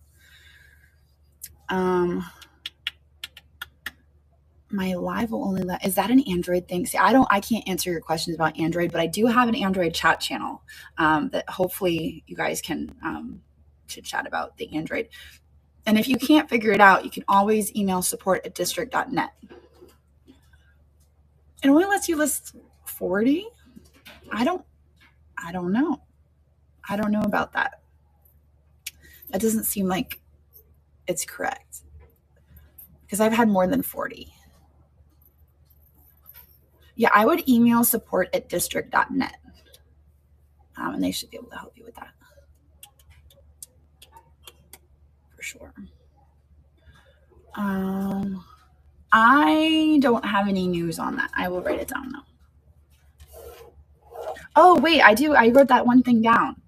My live will only let, is that an Android thing? See, I can't answer your questions about Android, but I do have an Android chat channel that hopefully you guys can chit chat about the Android. And if you can't figure it out, you can always email support@district.net. It only lets you list 40. I don't know. I don't know about that. That doesn't seem like it's correct because I've had more than 40. Yeah, I would email support@district.net. And they should be able to help you with that. For sure. I don't have any news on that. I will write it down though. Oh, wait, I do. I wrote that one thing down.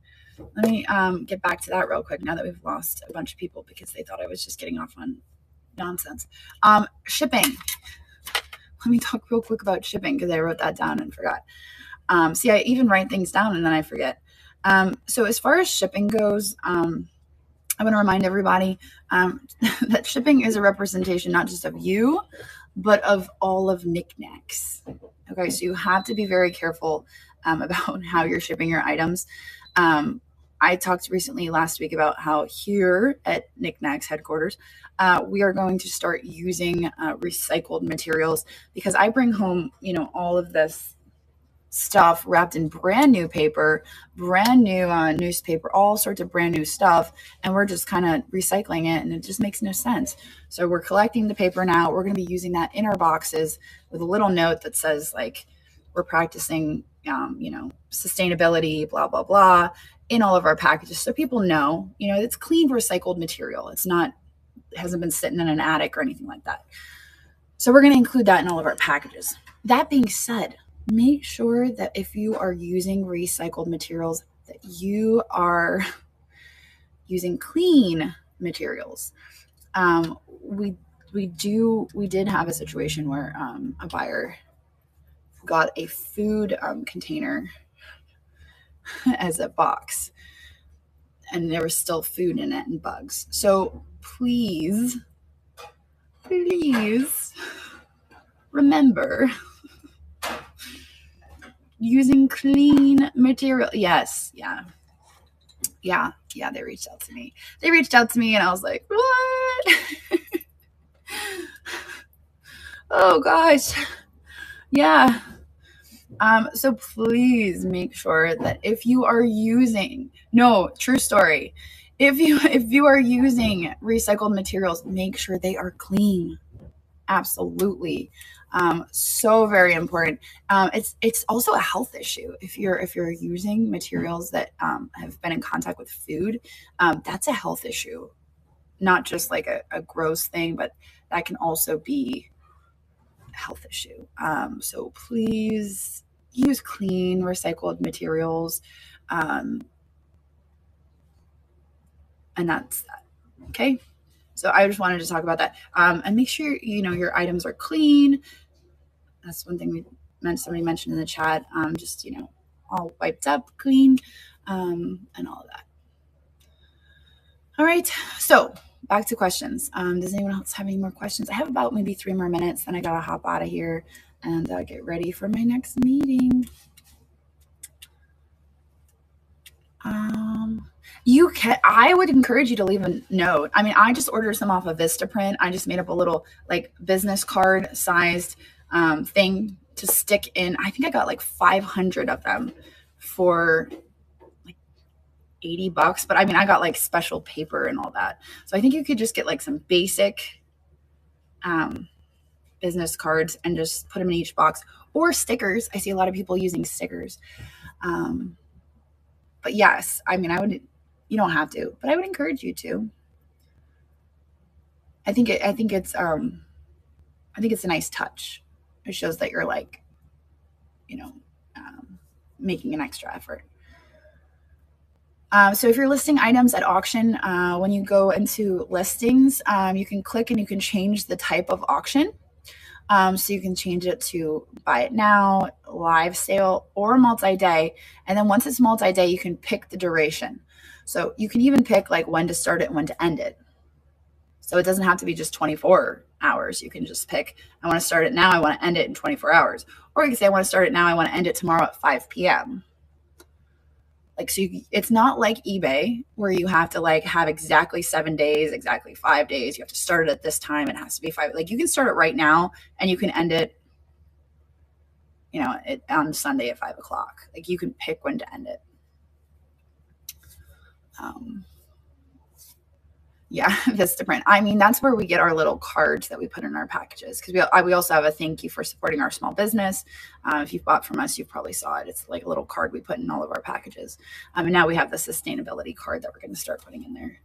Let me get back to that real quick now that we've lost a bunch of people because they thought I was just getting off on nonsense. Shipping. Let me talk real quick about shipping because I wrote that down and forgot. See, I even write things down and then I forget. So as far as shipping goes, I'm going to remind everybody that shipping is a representation not just of you, but of all of Niknax. Okay, so you have to be very careful about how you're shipping your items. I talked recently last week about how here at Niknax headquarters, we are going to start using recycled materials, because I bring home, all of this stuff wrapped in brand new paper, brand new newspaper, all sorts of brand new stuff. And we're just kind of recycling it, and it just makes no sense. So we're collecting the paper now. We're going to be using that in our boxes with a little note that says, like, we're practicing, sustainability, blah, blah, blah, in all of our packages. So people know, it's clean recycled material. It hasn't been sitting in an attic or anything like that. So we're going to include that in all of our packages. That being said, make sure that if you are using recycled materials, that you are using clean materials. We did have a situation where a buyer got a food container as a box, and there was still food in it and bugs. So please remember using clean material. Yes. Yeah. They reached out to me. And I was like, what? Oh gosh. Yeah. So please make sure that if you are using, true story. If you are using recycled materials, make sure they are clean. Absolutely. So very important. It's also a health issue. If you're using materials that have been in contact with food, that's a health issue, not just like a gross thing, but that can also be a health issue. So please use clean recycled materials. And that's that. Okay. So I just wanted to talk about that. And make sure, your items are clean. That's one thing somebody mentioned in the chat. Just, all wiped up, clean, and all of that. All right. So back to questions. Does anyone else have any more questions? I have about maybe 3 more minutes, then I got to hop out of here and get ready for my next meeting. I would encourage you to leave a note. I mean, I just ordered some off of Vistaprint. I just made up a little like business card sized thing to stick in. I think I got like 500 of them for like $80, but I mean, I got like special paper and all that. So I think you could just get like some basic business cards and just put them in each box, or stickers. I see a lot of people using stickers. But yes, I mean, you don't have to, but I would encourage you to. I think it's a nice touch. It shows that you're like, making an extra effort. So if you're listing items at auction, when you go into listings, you can click and you can change the type of auction. So you can change it to buy it now, live sale, or multi-day. And then once it's multi-day, you can pick the duration. So you can even pick like when to start it and when to end it. So it doesn't have to be just 24 hours. You can just pick, I want to start it now, I want to end it in 24 hours. Or you can say, I want to start it now, I want to end it tomorrow at 5 p.m. Like, so it's not like eBay where you have to like have exactly 7 days, exactly 5 days. You have to start it at this time. It has to be 5. Like, you can start it right now and you can end it, on Sunday at 5 o'clock. Like, you can pick when to end it. Yeah, Vistaprint. I mean, that's where we get our little cards that we put in our packages, because we also have a thank you for supporting our small business. If you've bought from us, you probably saw it. It's like a little card we put in all of our packages. And now we have the sustainability card that we're going to start putting in there.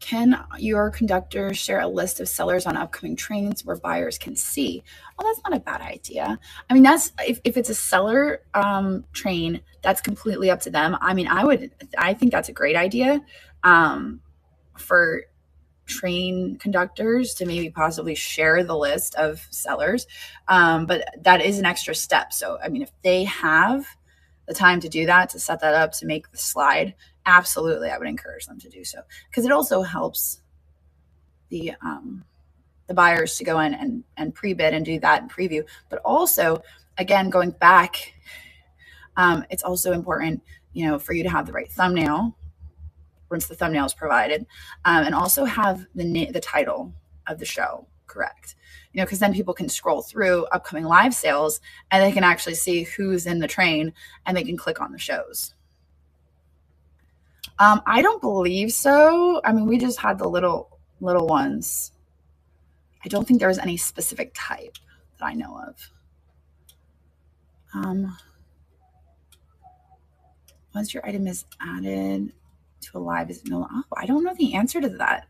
Can your conductor share a list of sellers on upcoming trainings where buyers can see? Well, that's not a bad idea. I mean, that's if it's a seller train, that's completely up to them. I mean, I think that's a great idea for train conductors to maybe possibly share the list of sellers. But that is an extra step. So, I mean, if they have the time to do that, to set that up, to make the slide, absolutely, I would encourage them to do so, because it also helps the the buyers to go in and pre-bid and do that and preview. But also, again, going back, it's also important, for you to have the right thumbnail once the thumbnail is provided, and also have the title of the show correct. Because then people can scroll through upcoming live sales and they can actually see who's in the train and they can click on the shows. I don't believe so. I mean, we just had the little ones. I don't think there was any specific type that I know of. Once your item is added to a live, is no. Oh, I don't know the answer to that,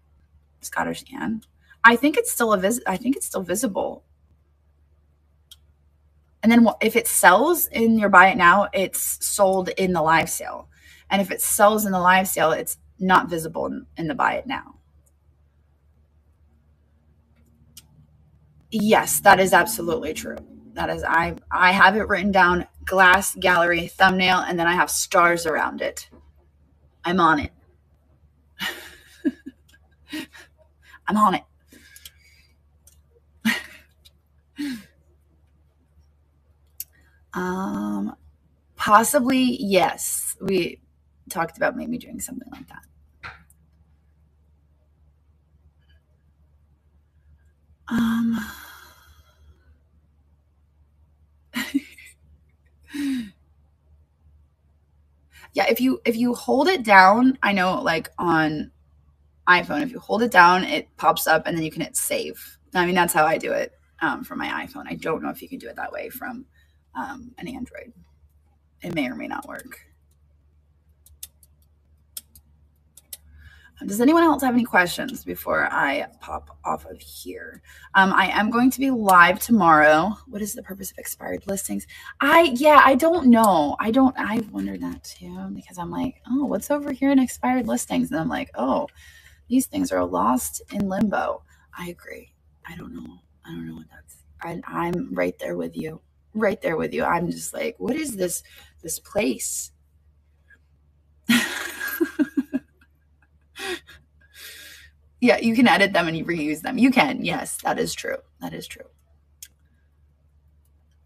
Scottish Ann. I think it's still visible. And then if it sells in your buy it now, it's sold in the live sale. And if it sells in the live sale, it's not visible in the buy it now. Yes, that is absolutely true. That is, I have it written down, glass gallery thumbnail, and then I have stars around it. I'm on it. I'm on it. Possibly, yes. We talked about maybe doing something like that. Yeah, if you hold it down, I know like on iPhone, if you hold it down, it pops up and then you can hit save. I mean, that's how I do it from my iPhone. I don't know if you can do it that way from an Android. It may or may not work. Does anyone else have any questions before I pop off of here? I am going to be live tomorrow. What is the purpose of expired listings? I don't know. I've wondered that too, because I'm like, oh, what's over here in expired listings? And I'm like, oh, these things are lost in limbo. I agree. I don't know what that's. I'm right there with you. Right there with you. I'm just like, what is this place? Yeah, you can edit them and you reuse them. You can. Yes, that is true. That is true.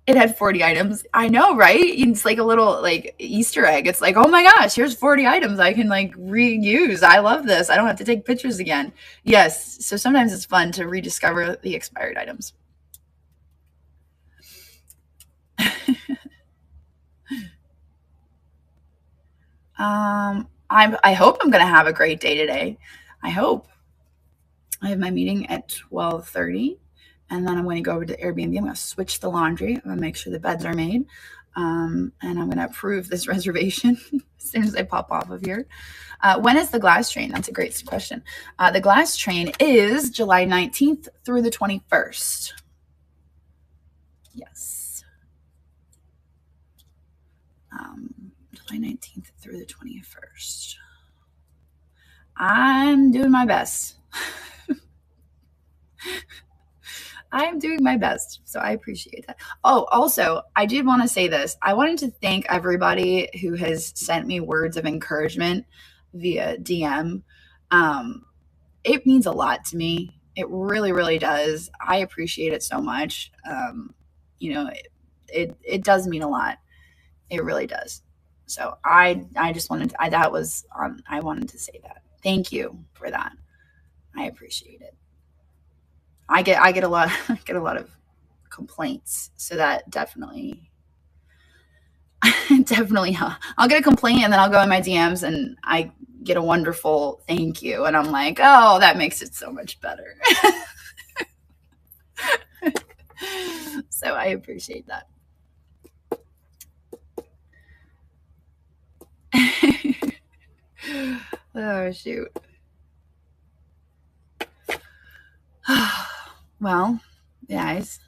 It had 40 items. I know, right? It's like a little like Easter egg. It's like, oh my gosh, here's 40 items I can like reuse. I love this. I don't have to take pictures again. Yes. So sometimes it's fun to rediscover the expired items. I hope I'm going to have a great day today. I hope. I have my meeting at 12:30, and then I'm going to go over to the Airbnb. I'm going to switch the laundry. I'm going to make sure the beds are made, and I'm going to approve this reservation as soon as I pop off of here. When is the glass train? That's a great question. The glass train is July 19th through the 21st. Yes. July 19th through the 21st. I'm doing my best. I'm doing my best, so I appreciate that. Oh, also, I did want to say this. I wanted to thank everybody who has sent me words of encouragement via DM. It means a lot to me. It really, really does. I appreciate it so much. It does mean a lot. It really does. So I just wanted to, I wanted to say that. Thank you for that. I appreciate it. I get a lot of complaints, so that definitely I'll get a complaint and then I'll go in my DMs and I get a wonderful thank you and I'm like, oh, that makes it so much better. So I appreciate that. Oh shoot. Well, guys.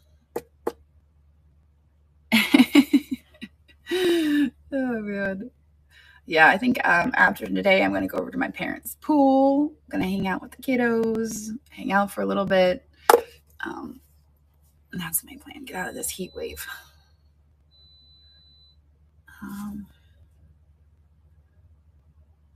Oh man. Yeah, I think after today I'm gonna go over to my parents' pool. I'm gonna hang out with the kiddos, hang out for a little bit. And that's my plan. Get out of this heat wave.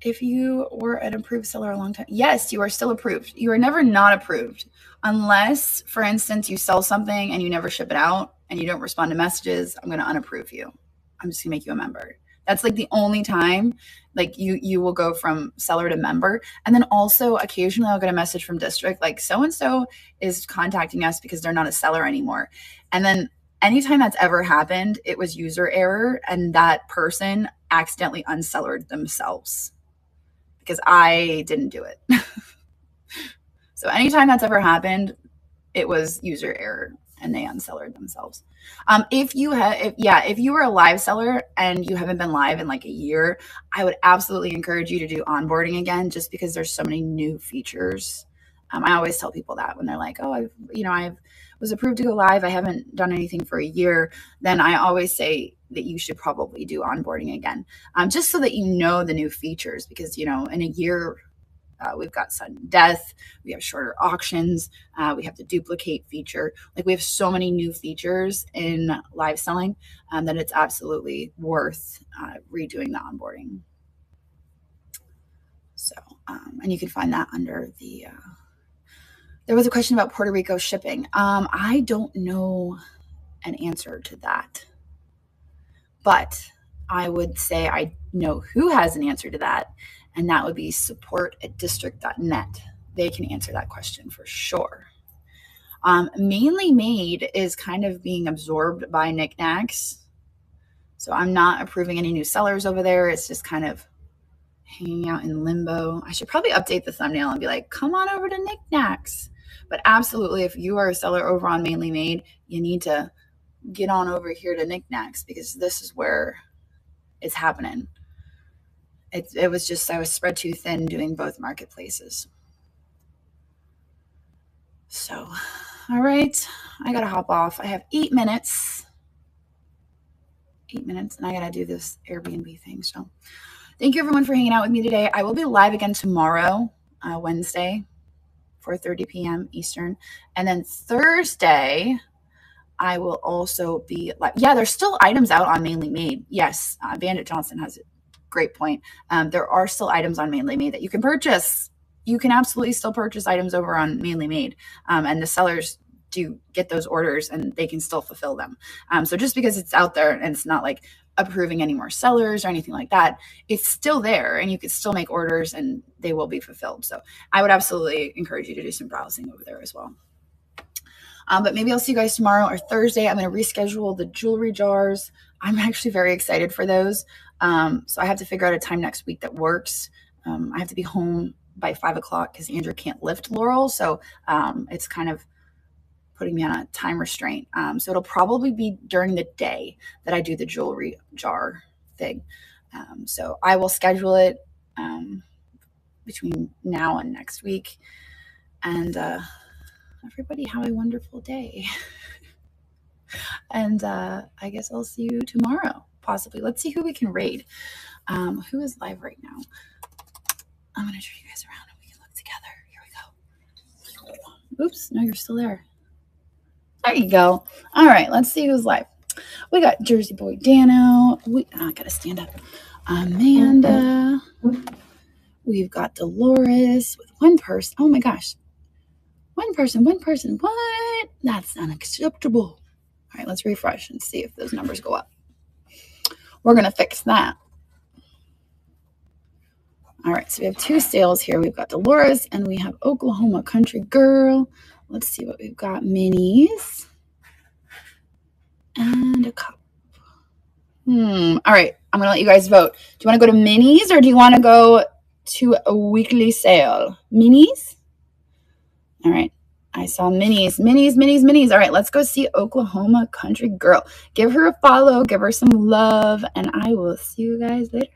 If you were an approved seller a long time, yes, you are still approved. You are never not approved unless, for instance, you sell something and you never ship it out and you don't respond to messages. I'm going to unapprove you. I'm just going to make you a member. That's like the only time like you will go from seller to member. And then also occasionally I'll get a message from district like so-and-so is contacting us because they're not a seller anymore. And then anytime that's ever happened, it was user error and that person accidentally unsellered themselves because I didn't do it. So anytime that's ever happened, it was user error and they unsellered themselves. If you were a live seller and you haven't been live in like a year, I would absolutely encourage you to do onboarding again, just because there's so many new features. I always tell people that when they're like, oh, I was approved to go live. I haven't done anything for a year. Then I always say that you should probably do onboarding again, just so that you know the new features, because, in a year, we've got sudden death, we have shorter auctions, we have the duplicate feature. Like we have so many new features in live selling that it's absolutely worth redoing the onboarding. So, and you can find that under the, there was a question about Puerto Rico shipping. I don't know an answer to that, but I would say I know who has an answer to that, and that would be support@district.net. They can answer that question for sure. Mainly Made is kind of being absorbed by Niknax, so I'm not approving any new sellers over there. It's just kind of hanging out in limbo. I should probably update the thumbnail and be like, come on over to Niknax. But absolutely, if you are a seller over on Mainly Made, you need to get on over here to Niknax, because this is where it's happening. It was just, I was spread too thin doing both marketplaces. So, all right, I gotta hop off. I have 8 minutes. 8 minutes, and I gotta do this Airbnb thing. So thank you everyone for hanging out with me today. I will be live again tomorrow, Wednesday, 4:30 p.m. Eastern. And then Thursday, I will also be live. Yeah, there's still items out on Mainly Made. Yes, Bandit Johnson has a great point. There are still items on Mainly Made that you can purchase. You can absolutely still purchase items over on Mainly Made. And the sellers do get those orders and they can still fulfill them. So just because it's out there and it's not like approving any more sellers or anything like that, it's still there and you can still make orders and they will be fulfilled. So I would absolutely encourage you to do some browsing over there as well. But maybe I'll see you guys tomorrow or Thursday. I'm going to reschedule the jewelry jars. I'm actually very excited for those. So I have to figure out a time next week that works. I have to be home by 5 o'clock because Andrew can't lift Laurel. So it's kind of putting me on a time restraint. So it'll probably be during the day that I do the jewelry jar thing. So I will schedule it between now and next week. And everybody have a wonderful day. And I guess I'll see you tomorrow, possibly. Let's see who we can raid. Who is live right now? I'm going to turn you guys around and we can look together. Here we go. Oops, no, you're still there. There you go. All right, let's see who's live. We got Jersey Boy Dano. I got to stand up. Amanda. We've got Dolores with one person. Oh my gosh. One person. What? That's unacceptable. All right, let's refresh and see if those numbers go up. We're going to fix that. All right, so we have 2 sales here. We've got Dolores and we have Oklahoma Country Girl. Let's see what we've got. Minis. And a cup. All right, I'm going to let you guys vote. Do you want to go to minis or do you want to go to a weekly sale? Minis? All right. I saw minis. All right, let's go see Oklahoma Country Girl. Give her a follow. Give her some love. And I will see you guys later.